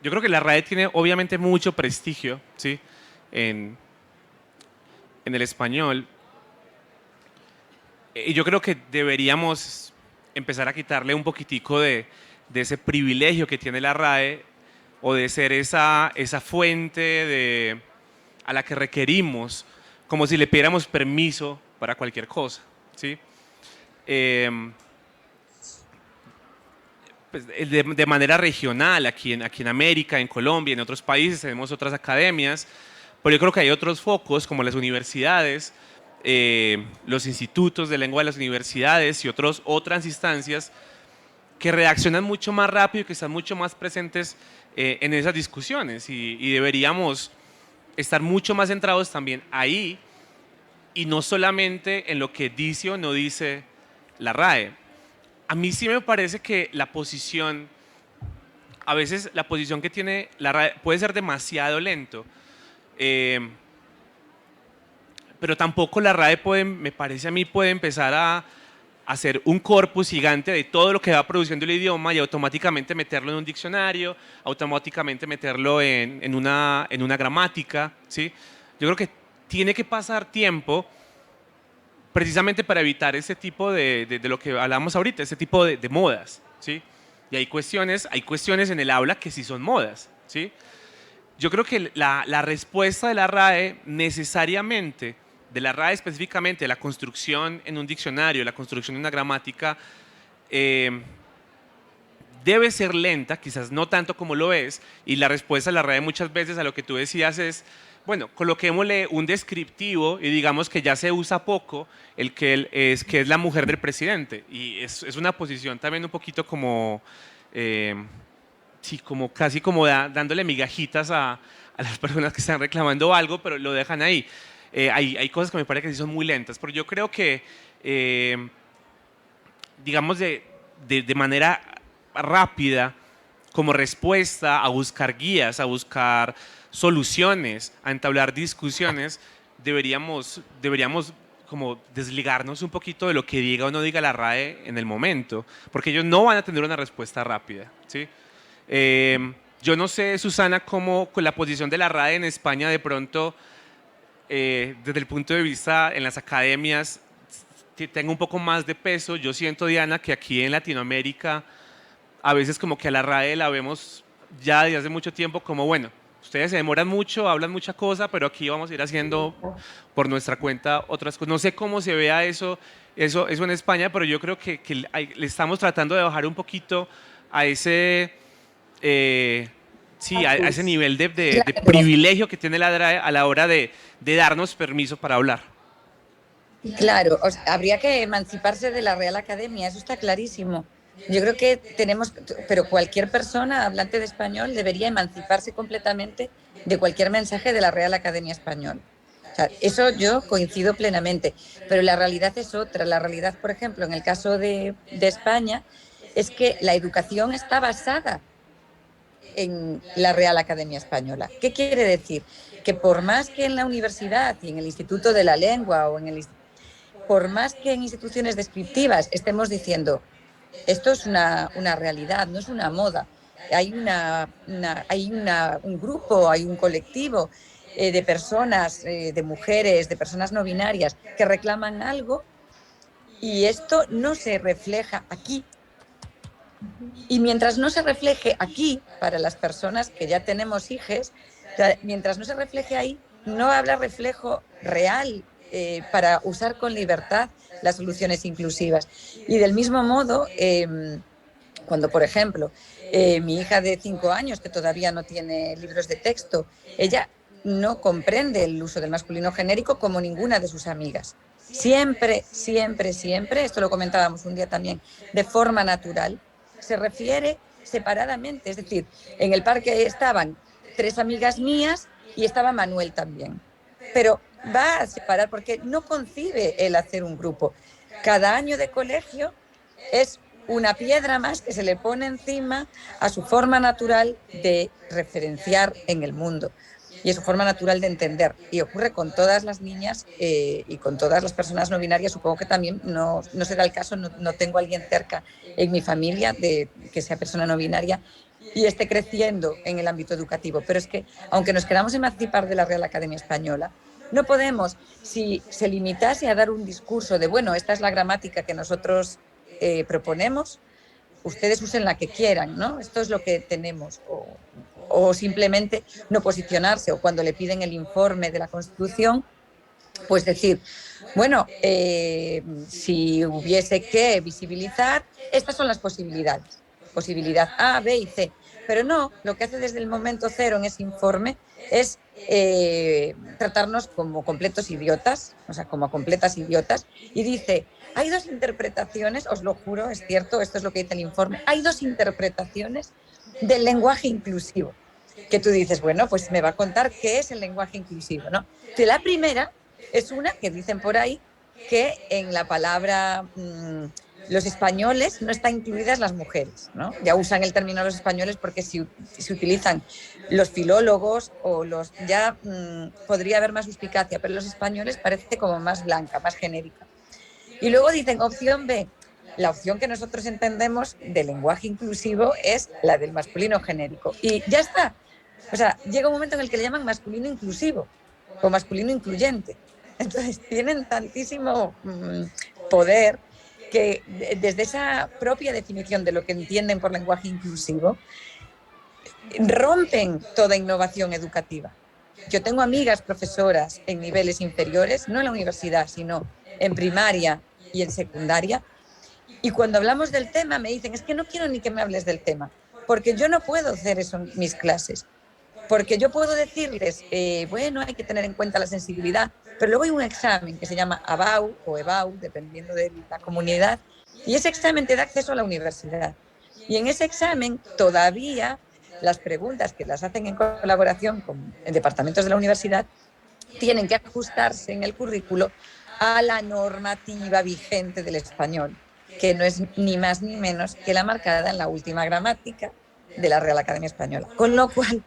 yo creo que la RAE tiene obviamente mucho prestigio, ¿sí? En el español. Y yo creo que deberíamos empezar a quitarle un poquitico de ese privilegio que tiene la RAE o de ser esa fuente a la que requerimos, como si le pidiéramos permiso para cualquier cosa, ¿sí? Pues, de manera regional, aquí en América, en Colombia, en otros países tenemos otras academias, pero yo creo que hay otros focos como las universidades, los institutos de lengua de las universidades y otras instancias que reaccionan mucho más rápido y que están mucho más presentes en esas discusiones y deberíamos estar mucho más centrados también ahí y no solamente en lo que dice o no dice la RAE. A mí sí me parece que a veces la posición que tiene la RAE puede ser demasiado lento, pero tampoco la RAE me parece a mí, puede empezar a hacer un corpus gigante de todo lo que va produciendo el idioma y automáticamente meterlo en un diccionario, automáticamente meterlo en una gramática, ¿sí? Yo creo que tiene que pasar tiempo precisamente para evitar ese tipo de lo que hablamos ahorita, ese tipo de modas, ¿sí? Y hay cuestiones en el habla que sí son modas, ¿sí? Yo creo que la respuesta de la RAE necesariamente, de la RAE específicamente, la construcción en un diccionario, la construcción en una gramática, debe ser lenta, quizás no tanto como lo es, y la respuesta de la RAE muchas veces a lo que tú decías es, bueno, coloquémosle un descriptivo y digamos que ya se usa poco que es la mujer del presidente, y es una posición también un poquito como... sí, como casi como dándole migajitas a las personas que están reclamando algo, pero lo dejan ahí. Hay cosas que me parece que sí son muy lentas, pero yo creo que, digamos, de manera rápida, como respuesta a buscar guías, a buscar soluciones, a entablar discusiones, deberíamos como desligarnos un poquito de lo que diga o no diga la RAE en el momento, porque ellos no van a tener una respuesta rápida, ¿sí? Yo no sé, Susana, cómo con la posición de la RAE en España de pronto, desde el punto de vista en las academias, tenga un poco más de peso. Yo siento, Diana, que aquí en Latinoamérica a veces como que a la RAE la vemos ya desde hace mucho tiempo como, bueno, ustedes se demoran mucho, hablan mucha cosa, pero aquí vamos a ir haciendo por nuestra cuenta otras cosas. No sé cómo se vea eso en España, pero yo creo que le estamos tratando de bajar un poquito a ese Sí, a ese nivel de Claro, privilegio que tiene la DRAE a la hora de darnos permiso para hablar. claro, habría que emanciparse de la Real Academia, eso está clarísimo. Yo creo que tenemos, pero cualquier persona hablante de español debería emanciparse completamente de cualquier mensaje de la Real Academia Española. O sea, eso yo coincido plenamente, pero la realidad es otra. La realidad, por ejemplo, en el caso de España, es que la educación está basada en la Real Academia Española. ¿Qué quiere decir? Que por más que en la universidad y en el Instituto de la Lengua o en el por más que en instituciones descriptivas estemos diciendo esto es una realidad, no es una moda, hay, un grupo, hay un colectivo de personas, de mujeres, de personas no binarias que reclaman algo y esto no se refleja aquí. Y mientras no se refleje aquí, para las personas que ya tenemos hijos, mientras no se refleje ahí, no habrá reflejo real para usar con libertad las soluciones inclusivas. Y del mismo modo, cuando, por ejemplo, mi hija de 5 años, que todavía no tiene libros de texto, ella no comprende el uso del masculino genérico como ninguna de sus amigas. Siempre, siempre, siempre, esto lo comentábamos un día también, de forma natural, se refiere separadamente. Es decir, en el parque estaban 3 amigas mías y estaba Manuel también. Pero va a separar porque no concibe el hacer un grupo. Cada año de colegio es una piedra más que se le pone encima a su forma natural de referenciar en el mundo y a su forma natural de entender. Y ocurre con todas las niñas y con todas las personas no binarias. Supongo que también no será el caso, no tengo a alguien cerca en mi familia de que sea persona no binaria y esté creciendo en el ámbito educativo. Pero es que, aunque nos queramos emancipar de la Real Academia Española, no podemos, si se limitase a dar un discurso de, bueno, esta es la gramática que nosotros proponemos, ustedes usen la que quieran, ¿no? Esto es lo que tenemos. O simplemente no posicionarse, o cuando le piden el informe de la Constitución, pues decir, bueno, si hubiese que visibilizar, estas son las posibilidades. Posibilidad A, B y C. Pero no, lo que hace desde el momento cero en ese informe es tratarnos como completos idiotas, o sea, como completas idiotas, y dice, hay 2 interpretaciones, os lo juro, es cierto, esto es lo que dice el informe, hay 2 interpretaciones del lenguaje inclusivo, que tú dices, bueno, pues me va a contar qué es el lenguaje inclusivo, ¿no? De la primera es una que dicen por ahí que en la palabra los españoles no están incluidas las mujeres, ¿no? Ya usan el término los españoles porque si utilizan los filólogos o los ya podría haber más suspicacia, pero los españoles parece como más blanca, más genérica. Y luego dicen opción B. La opción que nosotros entendemos de lenguaje inclusivo es la del masculino genérico. Y ya está. O sea, llega un momento en el que le llaman masculino inclusivo o masculino incluyente. Entonces, tienen tantísimo poder que desde esa propia definición de lo que entienden por lenguaje inclusivo, rompen toda innovación educativa. Yo tengo amigas profesoras en niveles inferiores, no en la universidad, sino en primaria y en secundaria, y cuando hablamos del tema me dicen, es que no quiero ni que me hables del tema, porque yo no puedo hacer eso en mis clases. Porque yo puedo decirles, bueno, hay que tener en cuenta la sensibilidad, pero luego hay un examen que se llama ABAU o EBAU, dependiendo de la comunidad, y ese examen te da acceso a la universidad. Y en ese examen todavía las preguntas que las hacen en colaboración con departamentos de la universidad tienen que ajustarse en el currículo a la normativa vigente del español, que no es ni más ni menos que la marcada en la última gramática de la Real Academia Española. Con lo cual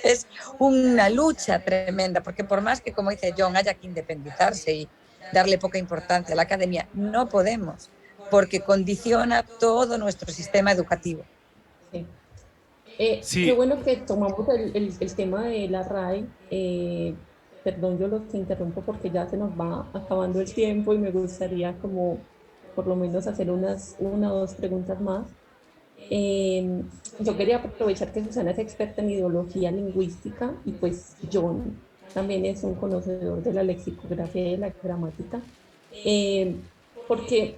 es una lucha tremenda, porque por más que, como dice John, haya que independizarse y darle poca importancia a la academia, no podemos, porque condiciona todo nuestro sistema educativo. Sí. Qué Sí, bueno que tomamos el tema de la RAE. Perdón, yo los interrumpo porque ya se nos va acabando el tiempo y me gustaría como por lo menos hacer una o dos preguntas más. Eh, yo quería aprovechar que Susana es experta en ideología lingüística y pues John también es un conocedor de la lexicografía y de la gramática, eh, porque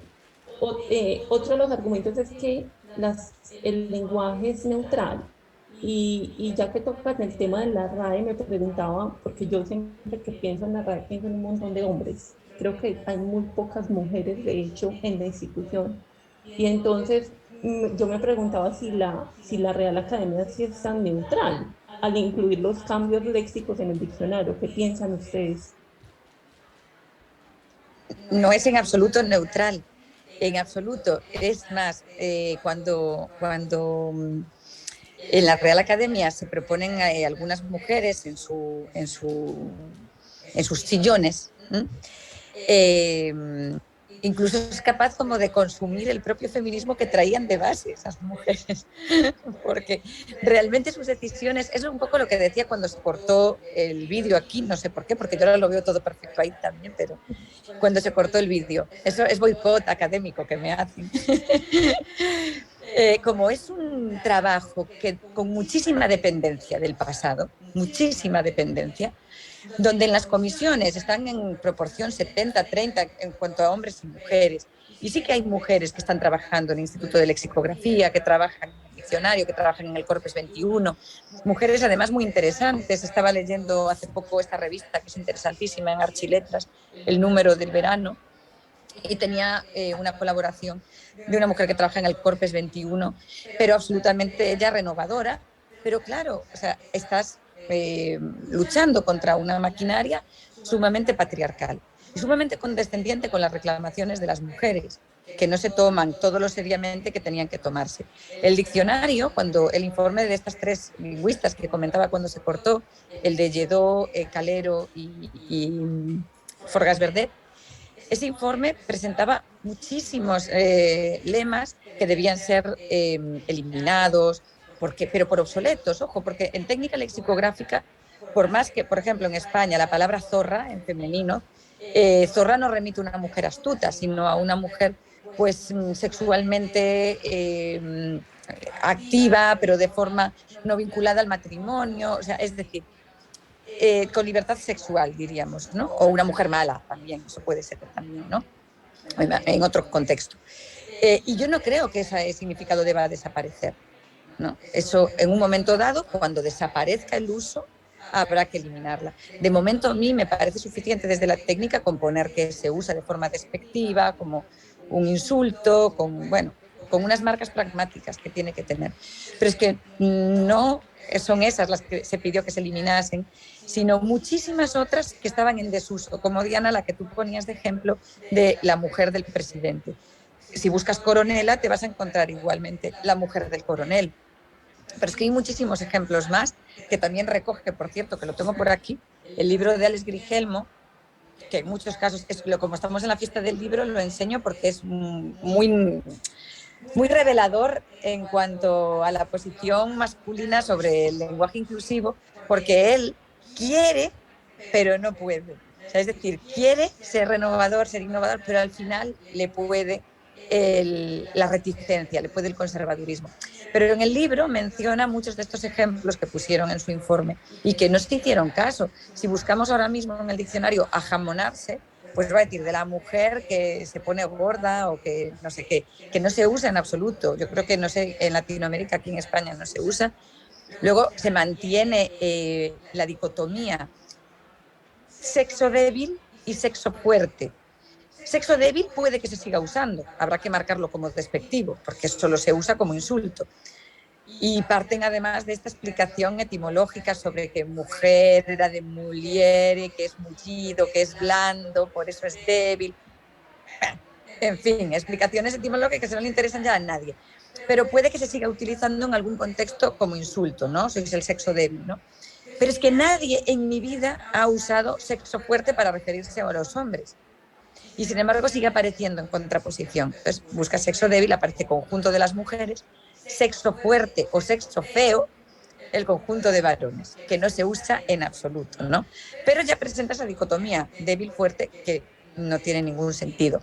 otro de los argumentos es que el lenguaje es neutral Y ya que tocas el tema de la RAE, me preguntaba, porque yo siempre que pienso en la RAE pienso en un montón de hombres. Creo que hay muy pocas mujeres, de hecho, en la institución. Y entonces yo me preguntaba si la Real Academia sí es tan neutral al incluir los cambios léxicos en el diccionario. ¿Qué piensan ustedes? No es en absoluto neutral, en absoluto. Es más, cuando en la Real Academia se proponen algunas mujeres en sus sillones, eh, incluso es capaz como de consumir el propio feminismo que traían de base esas mujeres, porque realmente sus decisiones, es un poco lo que decía cuando se cortó el vídeo aquí, no sé por qué, porque yo ahora lo veo todo perfecto ahí también, pero cuando se cortó el vídeo, eso es boicot académico que me hacen. Como es un trabajo que con muchísima dependencia del pasado, muchísima dependencia, donde en las comisiones están en proporción 70-30 en cuanto a hombres y mujeres. Y sí que hay mujeres que están trabajando en el Instituto de Lexicografía, que trabajan en el diccionario, que trabajan en el Corpus 21. Mujeres además muy interesantes. Estaba leyendo hace poco esta revista que es interesantísima en Archiletras, el número del verano, y tenía una colaboración de una mujer que trabaja en el Corpus 21, pero absolutamente ella renovadora. Pero claro, o sea, estás luchando contra una maquinaria sumamente patriarcal y sumamente condescendiente con las reclamaciones de las mujeres, que no se toman todo lo seriamente que tenían que tomarse. El diccionario, cuando el informe de estas tres lingüistas que comentaba cuando se cortó, el de Lledó, Calero y Forgas Verdet, ese informe presentaba muchísimos lemas que debían ser eliminados, pero por obsoletos, ojo, porque en técnica lexicográfica, por más que, por ejemplo, en España la palabra zorra en femenino, zorra no remite a una mujer astuta, sino a una mujer pues sexualmente activa, pero de forma no vinculada al matrimonio, o sea, es decir, con libertad sexual, diríamos, ¿no? O una mujer mala también, eso puede ser también, ¿no? En otro contexto. Y yo no creo que ese significado deba desaparecer, ¿no? Eso, en un momento dado, cuando desaparezca el uso, habrá que eliminarla. De momento, a mí me parece suficiente desde la técnica con poner que se usa de forma despectiva, como un insulto, bueno, con unas marcas pragmáticas que tiene que tener. Pero es que no son esas las que se pidió que se eliminasen, sino muchísimas otras que estaban en desuso, como Diana, la que tú ponías de ejemplo de la mujer del presidente. Si buscas coronela, te vas a encontrar igualmente la mujer del coronel. Pero es que hay muchísimos ejemplos más que también recoge, por cierto, que lo tengo por aquí, el libro de Alex Grigelmo, que en muchos casos, como estamos en la fiesta del libro, lo enseño porque es muy revelador en cuanto a la posición masculina sobre el lenguaje inclusivo, porque él quiere, pero no puede. O sea, es decir, quiere ser renovador, ser innovador, pero al final le puede la reticencia, le puede el conservadurismo. Pero en el libro menciona muchos de estos ejemplos que pusieron en su informe y que no se hicieron caso. Si buscamos ahora mismo en el diccionario ajamonarse, pues va a decir de la mujer que se pone gorda o que no sé qué, que no se usa en absoluto. Yo creo que, no sé, en Latinoamérica, aquí en España no se usa. Luego se mantiene la dicotomía sexo débil y sexo fuerte. Sexo débil puede que se siga usando, habrá que marcarlo como despectivo, porque solo se usa como insulto. Y parten además de esta explicación etimológica sobre que mujer era de muliere, que es mullido, que es blando, por eso es débil. En fin, explicaciones etimológicas que no le interesan ya a nadie. Pero puede que se siga utilizando en algún contexto como insulto, ¿no? Sois el sexo débil, ¿no? Pero es que nadie en mi vida ha usado sexo fuerte para referirse a los hombres. Y sin embargo sigue apareciendo en contraposición. Entonces busca sexo débil, aparece conjunto de las mujeres, sexo fuerte o sexo feo, el conjunto de varones, que no se usa en absoluto, ¿no? Pero ya presenta esa dicotomía débil-fuerte que no tiene ningún sentido.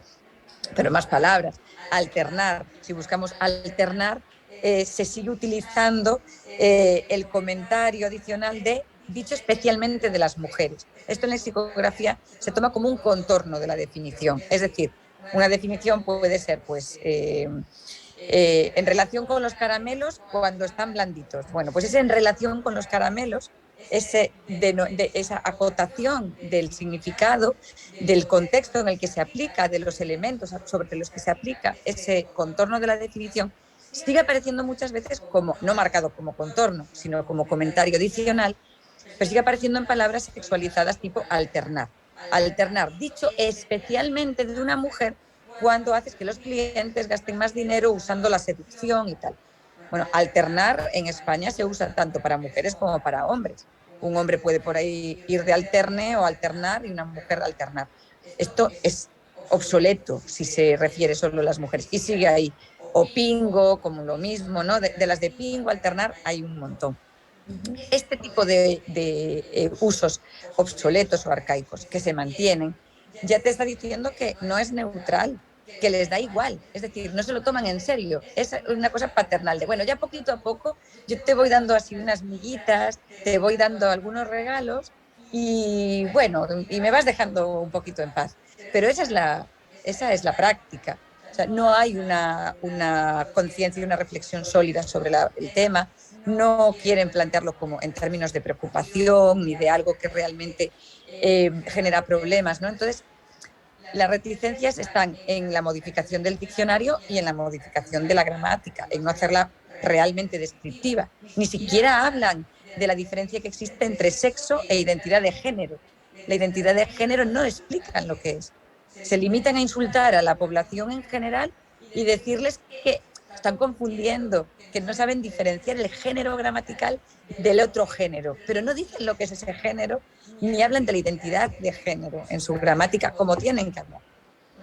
Pero más palabras, alternar, si buscamos alternar, se sigue utilizando el comentario adicional de dicho especialmente de las mujeres. Esto en lexicografía se toma como un contorno de la definición, es decir, una definición puede ser pues En relación con los caramelos cuando están blanditos. Bueno, pues es en relación con los caramelos, esa acotación del significado, del contexto en el que se aplica, de los elementos sobre los que se aplica ese contorno de la definición, sigue apareciendo muchas veces como, no marcado como contorno, sino como comentario adicional, pero sigue apareciendo en palabras sexualizadas tipo alternar. Alternar, dicho especialmente de una mujer cuando haces que los clientes gasten más dinero usando la seducción y tal. Bueno, alternar en España se usa tanto para mujeres como para hombres. Un hombre puede por ahí ir de alterne o alternar y una mujer alternar. Esto es obsoleto si se refiere solo a las mujeres y sigue ahí. O pingo, como lo mismo, ¿no? De las de pingo, alternar, hay un montón. Este tipo de usos obsoletos o arcaicos que se mantienen, ya te está diciendo que no es neutral, que les da igual, es decir, no se lo toman en serio, es una cosa paternal de, bueno, ya poquito a poco yo te voy dando así unas miguitas, te voy dando algunos regalos y bueno, y me vas dejando un poquito en paz. Pero esa es la práctica. O sea, no hay una conciencia y una reflexión sólida sobre el tema, no quieren plantearlo como en términos de preocupación ni de algo que realmente genera problemas, ¿no? Entonces, las reticencias están en la modificación del diccionario y en la modificación de la gramática, en no hacerla realmente descriptiva. Ni siquiera hablan de la diferencia que existe entre sexo e identidad de género. La identidad de género no explican lo que es. Se limitan a insultar a la población en general y decirles que están confundiendo, que no saben diferenciar el género gramatical del otro género, pero no dicen lo que es ese género ni hablan de la identidad de género en su gramática como tienen que hablar,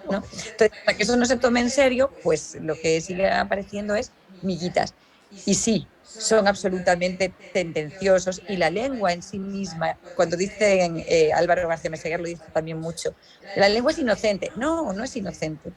¿no? Entonces, para que eso no se tome en serio, pues lo que sigue apareciendo es miguitas. Y sí, son absolutamente tendenciosos y la lengua en sí misma, cuando dicen Álvaro García Meseguer lo dice también mucho, la lengua es inocente. No, no es inocente,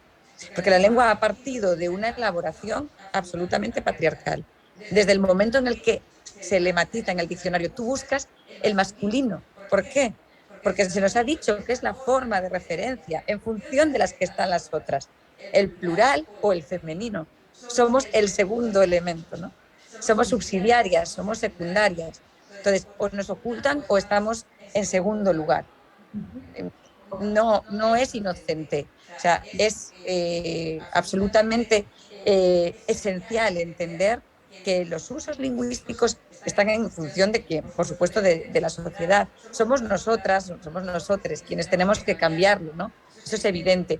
porque la lengua ha partido de una elaboración absolutamente patriarcal. Desde el momento en el que se le matiza en el diccionario, tú buscas el masculino. ¿Por qué? Porque se nos ha dicho que es la forma de referencia en función de las que están las otras, el plural o el femenino. Somos el segundo elemento, ¿no? Somos subsidiarias, somos secundarias. Entonces, o nos ocultan o estamos en segundo lugar. No es inocente. O sea, es absolutamente esencial entender que los usos lingüísticos están en función de que, por supuesto, de la sociedad. Somos nosotras, somos nosotros quienes tenemos que cambiarlo, ¿no? Eso es evidente.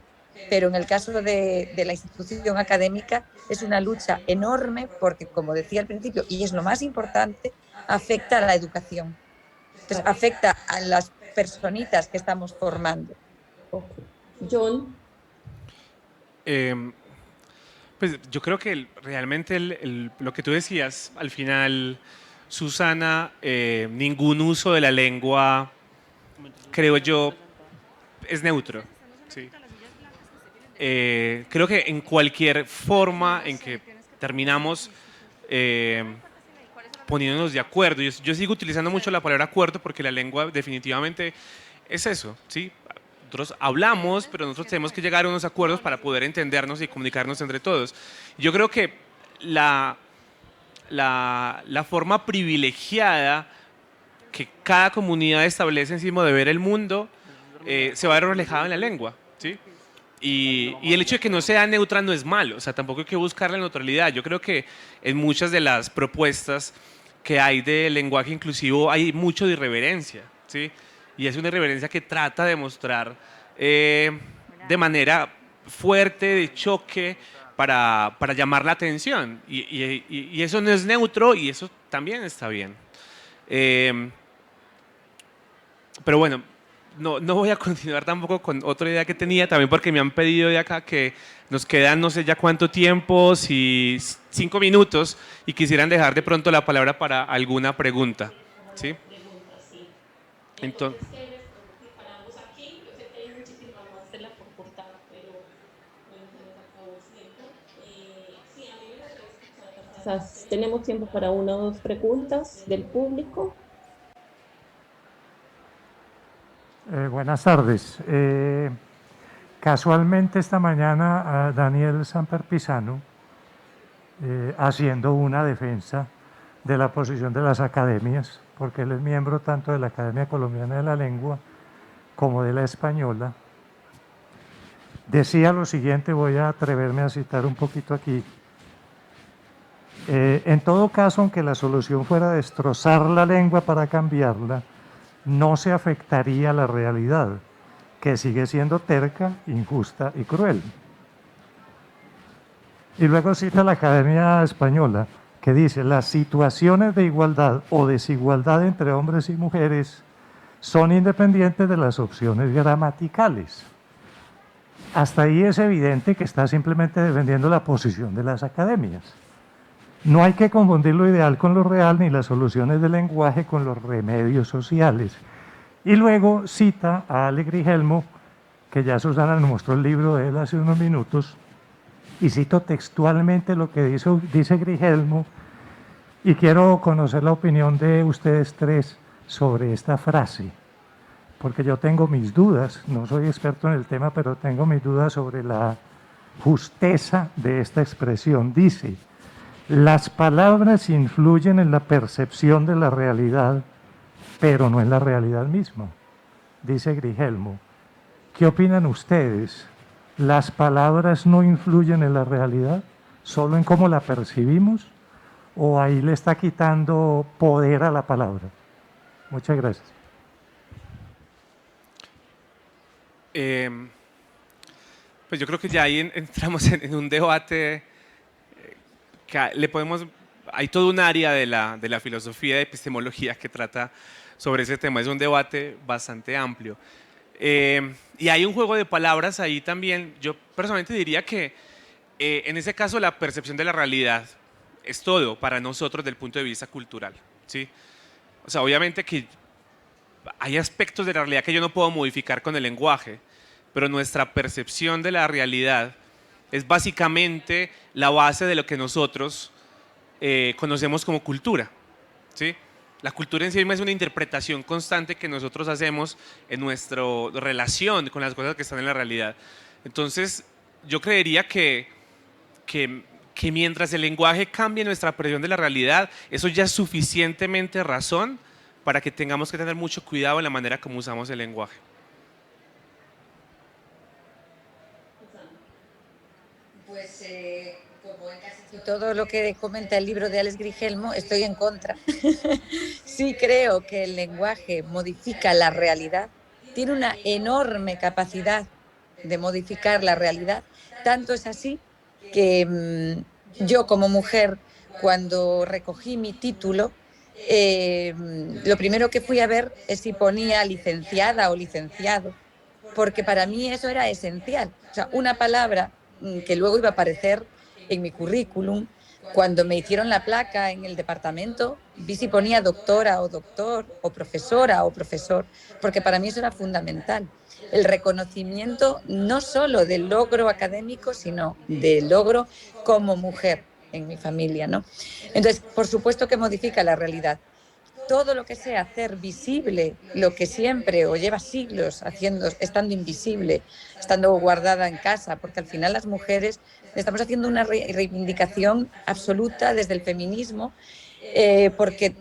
Pero en el caso de la institución académica es una lucha enorme porque, como decía al principio, y es lo más importante, afecta a la educación. Entonces, afecta a las personitas que estamos formando. Okay. John. Pues yo creo que realmente lo que tú decías, al final, Susana, ningún uso de la lengua, creo yo, es neutro. ¿Sí? Creo que en cualquier forma en que terminamos poniéndonos de acuerdo, yo sigo utilizando mucho la palabra acuerdo porque la lengua definitivamente es eso, ¿sí? Nosotros hablamos, pero nosotros tenemos que llegar a unos acuerdos para poder entendernos y comunicarnos entre todos. Yo creo que la forma privilegiada que cada comunidad establece encima de ver el mundo se va a ver reflejada en la lengua, ¿sí? Y el hecho de que no sea neutra no es malo, o sea, tampoco hay que buscar la neutralidad. Yo creo que en muchas de las propuestas que hay de lenguaje inclusivo hay mucho de irreverencia, ¿sí? Y es una irreverencia que trata de mostrar de manera fuerte, de choque, para llamar la atención. Y eso no es neutro y eso también está bien. Pero bueno, no voy a continuar tampoco con otra idea que tenía, también porque me han pedido de acá que nos quedan no sé ya cuánto tiempo, si 5 minutos, y quisieran dejar de pronto la palabra para alguna pregunta. ¿Sí? Entonces, quizás tenemos tiempo para una o dos preguntas del público. Buenas tardes. Casualmente esta mañana a Daniel Samper Pisano haciendo una defensa de la posición de las academias, porque él es miembro tanto de la Academia Colombiana de la Lengua como de la Española. Decía lo siguiente, voy a atreverme a citar un poquito aquí. En todo caso, aunque la solución fuera destrozar la lengua para cambiarla, no se afectaría la realidad, que sigue siendo terca, injusta y cruel. Y luego cita la Academia Española, que dice: las situaciones de igualdad o desigualdad entre hombres y mujeres son independientes de las opciones gramaticales. Hasta ahí es evidente que está simplemente defendiendo la posición de las academias. No hay que confundir lo ideal con lo real, ni las soluciones del lenguaje con los remedios sociales. Y luego cita a Ale Grigelmo, que ya Susana nos mostró el libro de él hace unos minutos, y cito textualmente lo que dice Grigelmo, y quiero conocer la opinión de ustedes tres sobre esta frase, porque yo tengo mis dudas, no soy experto en el tema, pero tengo mis dudas sobre la justeza de esta expresión. Dice: las palabras influyen en la percepción de la realidad, pero no en la realidad misma. Dice Grigelmo. ¿Qué opinan ustedes? ¿Las palabras no influyen en la realidad, solo en cómo la percibimos? ¿O ahí le está quitando poder a la palabra? Muchas gracias. Pues yo creo que ya ahí entramos en un debate que hay todo un área de la filosofía de epistemología que trata sobre ese tema. Es un debate bastante amplio. Y hay un juego de palabras ahí también. Yo personalmente diría que en ese caso la percepción de la realidad es todo para nosotros desde el punto de vista cultural, ¿sí? O sea, obviamente que hay aspectos de la realidad que yo no puedo modificar con el lenguaje, pero nuestra percepción de la realidad es básicamente la base de lo que nosotros conocemos como cultura, ¿sí? La cultura en sí misma es una interpretación constante que nosotros hacemos en nuestra relación con las cosas que están en la realidad. Entonces, yo creería que mientras el lenguaje cambie nuestra percepción de la realidad, eso ya es suficientemente razón para que tengamos que tener mucho cuidado en la manera como usamos el lenguaje. Pues como en casi todo lo que comenta el libro de Alex Grigelmo, estoy en contra. Sí creo que el lenguaje modifica la realidad, tiene una enorme capacidad de modificar la realidad. Tanto es así que yo como mujer, cuando recogí mi título, lo primero que fui a ver es si ponía licenciada o licenciado, porque para mí eso era esencial. O sea, una palabra que luego iba a aparecer en mi currículum. Cuando me hicieron la placa en el departamento, vi si ponía doctora o doctor, o profesora o profesor, porque para mí eso era fundamental. El reconocimiento no solo del logro académico, sino del logro como mujer en mi familia, ¿no? Entonces, por supuesto que modifica la realidad. Todo lo que sea hacer visible lo que siempre o lleva siglos estando invisible, estando guardada en casa, porque al final las mujeres estamos haciendo una reivindicación absoluta desde el feminismo, porque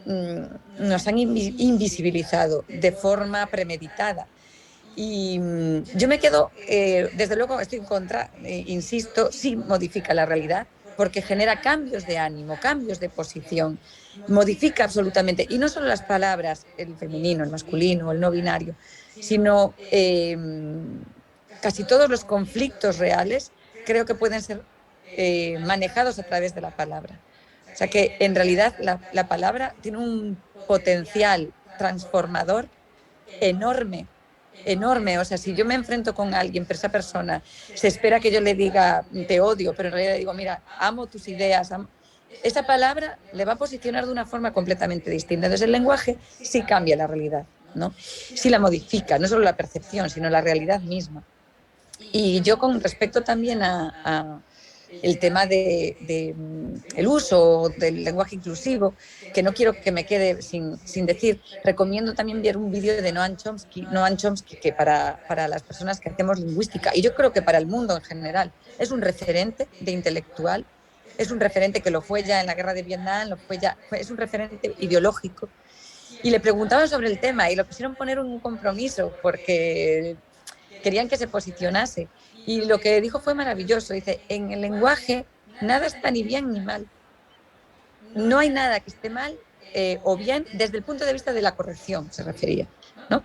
nos han invisibilizado de forma premeditada. Y yo me quedo, desde luego estoy en contra, insisto, sí modifica la realidad, porque genera cambios de ánimo, cambios de posición, modifica absolutamente, y no solo las palabras, el femenino, el masculino, el no binario, sino casi todos los conflictos reales creo que pueden ser manejados a través de la palabra. O sea que en realidad la palabra tiene un potencial transformador enorme, enorme. O sea, si yo me enfrento con alguien, pero esa persona se espera que yo le diga te odio, pero en realidad le digo, mira, amo tus ideas, esa palabra le va a posicionar de una forma completamente distinta. Entonces el lenguaje sí cambia la realidad, ¿no? Sí la modifica, no solo la percepción, sino la realidad misma. Y yo con respecto también a el tema de el uso del lenguaje inclusivo, que no quiero que me quede sin decir, recomiendo también ver un vídeo de Noam Chomsky, que para las personas que hacemos lingüística, y yo creo que para el mundo en general, es un referente de intelectual, es un referente que lo fue ya en la guerra de Vietnam, es un referente ideológico. Y le preguntaban sobre el tema y lo quisieron poner un compromiso porque querían que se posicionase. Y lo que dijo fue maravilloso. Dice, en el lenguaje nada está ni bien ni mal. No hay nada que esté mal o bien desde el punto de vista de la corrección, se refería, ¿no?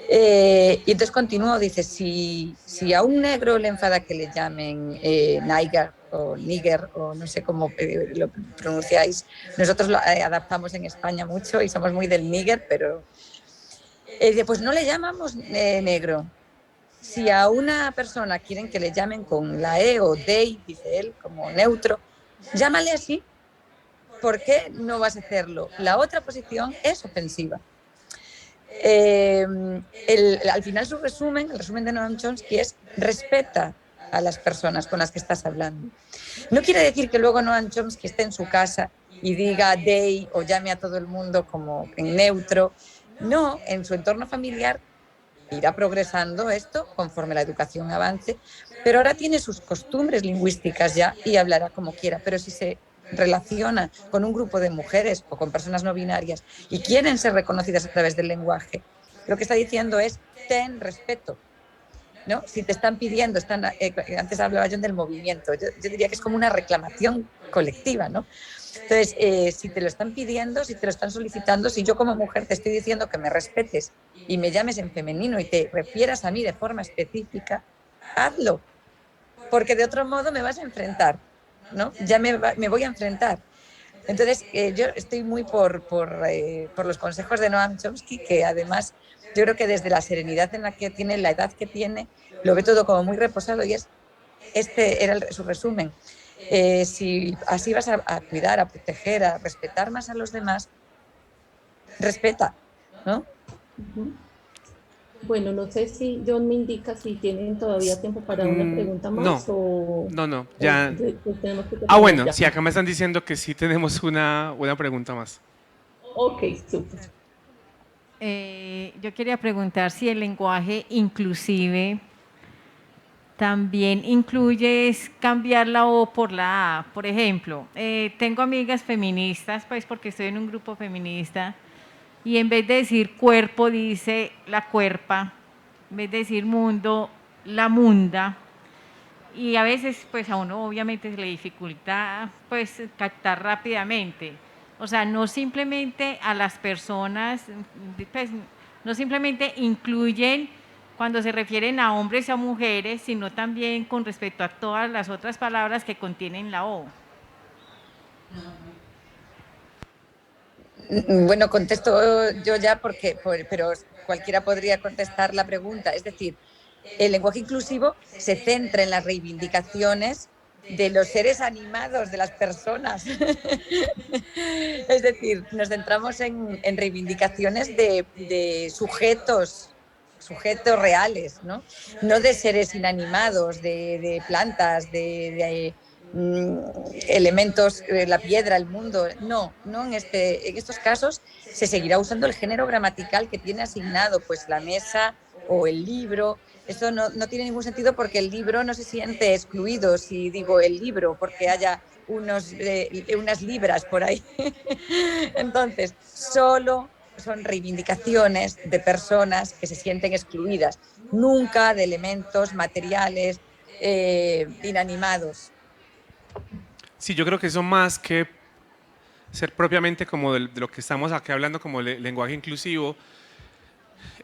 Y entonces continuó, dice, si a un negro le enfada que le llamen Niger o Níger o no sé cómo lo pronunciáis, nosotros lo adaptamos en España mucho y somos muy del Níger, pero pues no le llamamos negro. Si a una persona quieren que le llamen con la E o they, dice él, como neutro, llámale así. ¿Por qué no vas a hacerlo? La otra posición es ofensiva. Al final el resumen de Noam Chomsky es respeta a las personas con las que estás hablando. No quiere decir que luego Noam Chomsky esté en su casa y diga they o llame a todo el mundo como en neutro. No, en su entorno familiar irá progresando esto conforme la educación avance, pero ahora tiene sus costumbres lingüísticas ya y hablará como quiera. Pero si se relaciona con un grupo de mujeres o con personas no binarias y quieren ser reconocidas a través del lenguaje, lo que está diciendo es ten respeto, ¿no? Si te están pidiendo, antes hablaba yo del movimiento, yo diría que es como una reclamación colectiva, ¿no? Entonces, si te lo están pidiendo, si te lo están solicitando, si yo como mujer te estoy diciendo que me respetes y me llames en femenino y te refieras a mí de forma específica, hazlo, porque de otro modo me vas a enfrentar, ¿no? Ya me voy a enfrentar. Entonces, yo estoy muy por los consejos de Noam Chomsky, que además yo creo que desde la serenidad en la que tiene, la edad que tiene, lo ve todo como muy reposado y este era su resumen. Si así vas a cuidar, a proteger, a respetar más a los demás, respeta, ¿no? Bueno, no sé si John me indica si tienen todavía tiempo para una pregunta más no, ya. Tenemos que Bueno, ya. sí, acá me están diciendo que sí tenemos una pregunta más. Ok, súper. Yo quería preguntar si el lenguaje inclusive también incluye cambiar la O por la A. Por ejemplo, tengo amigas feministas, pues porque estoy en un grupo feminista, y en vez de decir cuerpo dice la cuerpa, en vez de decir mundo, la munda. Y a veces pues a uno obviamente se le dificulta pues captar rápidamente. O sea, no simplemente a las personas, pues, no simplemente incluyen cuando se refieren a hombres y a mujeres, sino también con respecto a todas las otras palabras que contienen la O. Bueno, contesto yo ya pero cualquiera podría contestar la pregunta. Es decir, el lenguaje inclusivo se centra en las reivindicaciones de los seres animados, de las personas. Es decir, nos centramos en reivindicaciones de sujetos reales, ¿no? No de seres inanimados, de plantas, de elementos, la piedra, el mundo. No en estos casos se seguirá usando el género gramatical que tiene asignado, pues la mesa o el libro. Eso no tiene ningún sentido porque el libro no se siente excluido si digo el libro, porque haya unas libras por ahí. Entonces, solo son reivindicaciones de personas que se sienten excluidas, nunca de elementos materiales inanimados. Sí, yo creo que eso más que ser propiamente como de lo que estamos aquí hablando como lenguaje inclusivo,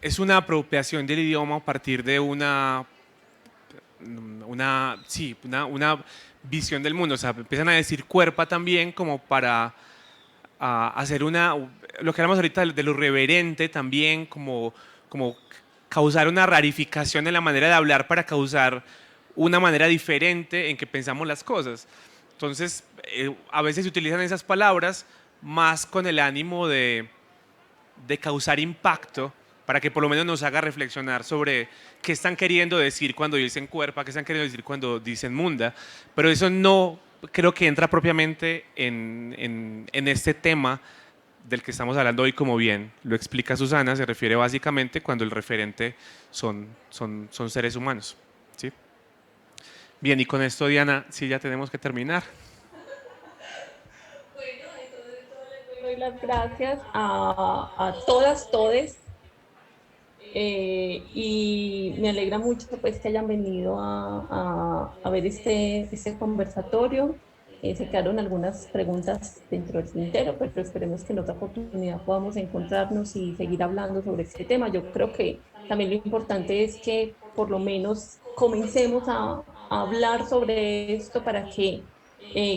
es una apropiación del idioma a partir de una visión del mundo. O sea, empiezan a decir cuerpa también como para hacer lo que hablamos ahorita de lo reverente también, como causar una rarificación en la manera de hablar para causar una manera diferente en que pensamos las cosas. Entonces, a veces se utilizan esas palabras más con el ánimo de causar impacto para que por lo menos nos haga reflexionar sobre qué están queriendo decir cuando dicen cuerpa, qué están queriendo decir cuando dicen munda, pero eso no creo que entra propiamente en este tema del que estamos hablando hoy, como bien lo explica Susana, se refiere básicamente cuando el referente son seres humanos. ¿Sí? Bien, y con esto, Diana, sí ya tenemos que terminar. las gracias a todas, todes, y me alegra mucho pues, que hayan venido a ver este conversatorio. Se quedaron algunas preguntas dentro del tintero, pero esperemos que en otra oportunidad podamos encontrarnos y seguir hablando sobre este tema. Yo creo que también lo importante es que por lo menos comencemos a hablar sobre esto para que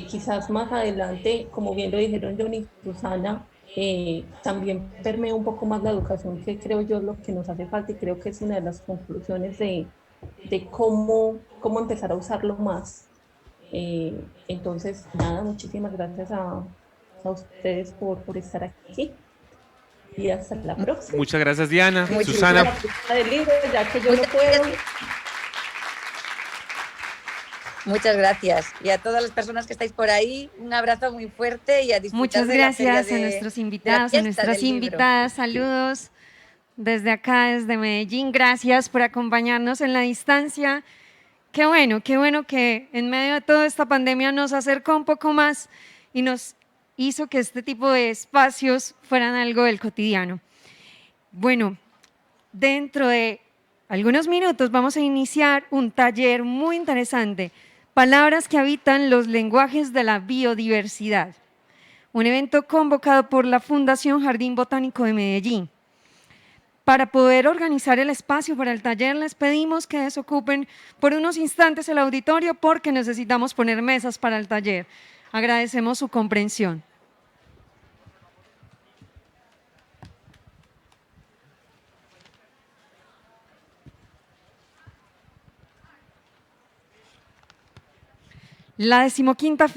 quizás más adelante, como bien lo dijeron Johnny y Susana, también permea un poco más la educación, que creo yo es lo que nos hace falta y creo que es una de las conclusiones de cómo empezar a usarlo más. Entonces, nada, muchísimas gracias a ustedes por estar aquí y hasta la próxima. Muchas gracias, Diana. Me Susana. la pista del libro, ya que yo no puedo. Muchas gracias. Y a todas las personas que estáis por ahí, un abrazo muy fuerte y a disfrutar Muchas de la feria gracias a de- nuestros de la invitados, a fiesta nuestras del libro. invitadas. Saludos desde acá, desde Medellín. Gracias por acompañarnos en la distancia. Qué bueno que en medio de toda esta pandemia nos acercó un poco más y nos hizo que este tipo de espacios fueran algo del cotidiano. Bueno, dentro de algunos minutos vamos a iniciar un taller muy interesante, Palabras que habitan los lenguajes de la biodiversidad, un evento convocado por la Fundación Jardín Botánico de Medellín. Para poder organizar el espacio para el taller, les pedimos que desocupen por unos instantes el auditorio porque necesitamos poner mesas para el taller. Agradecemos su comprensión. La 15ª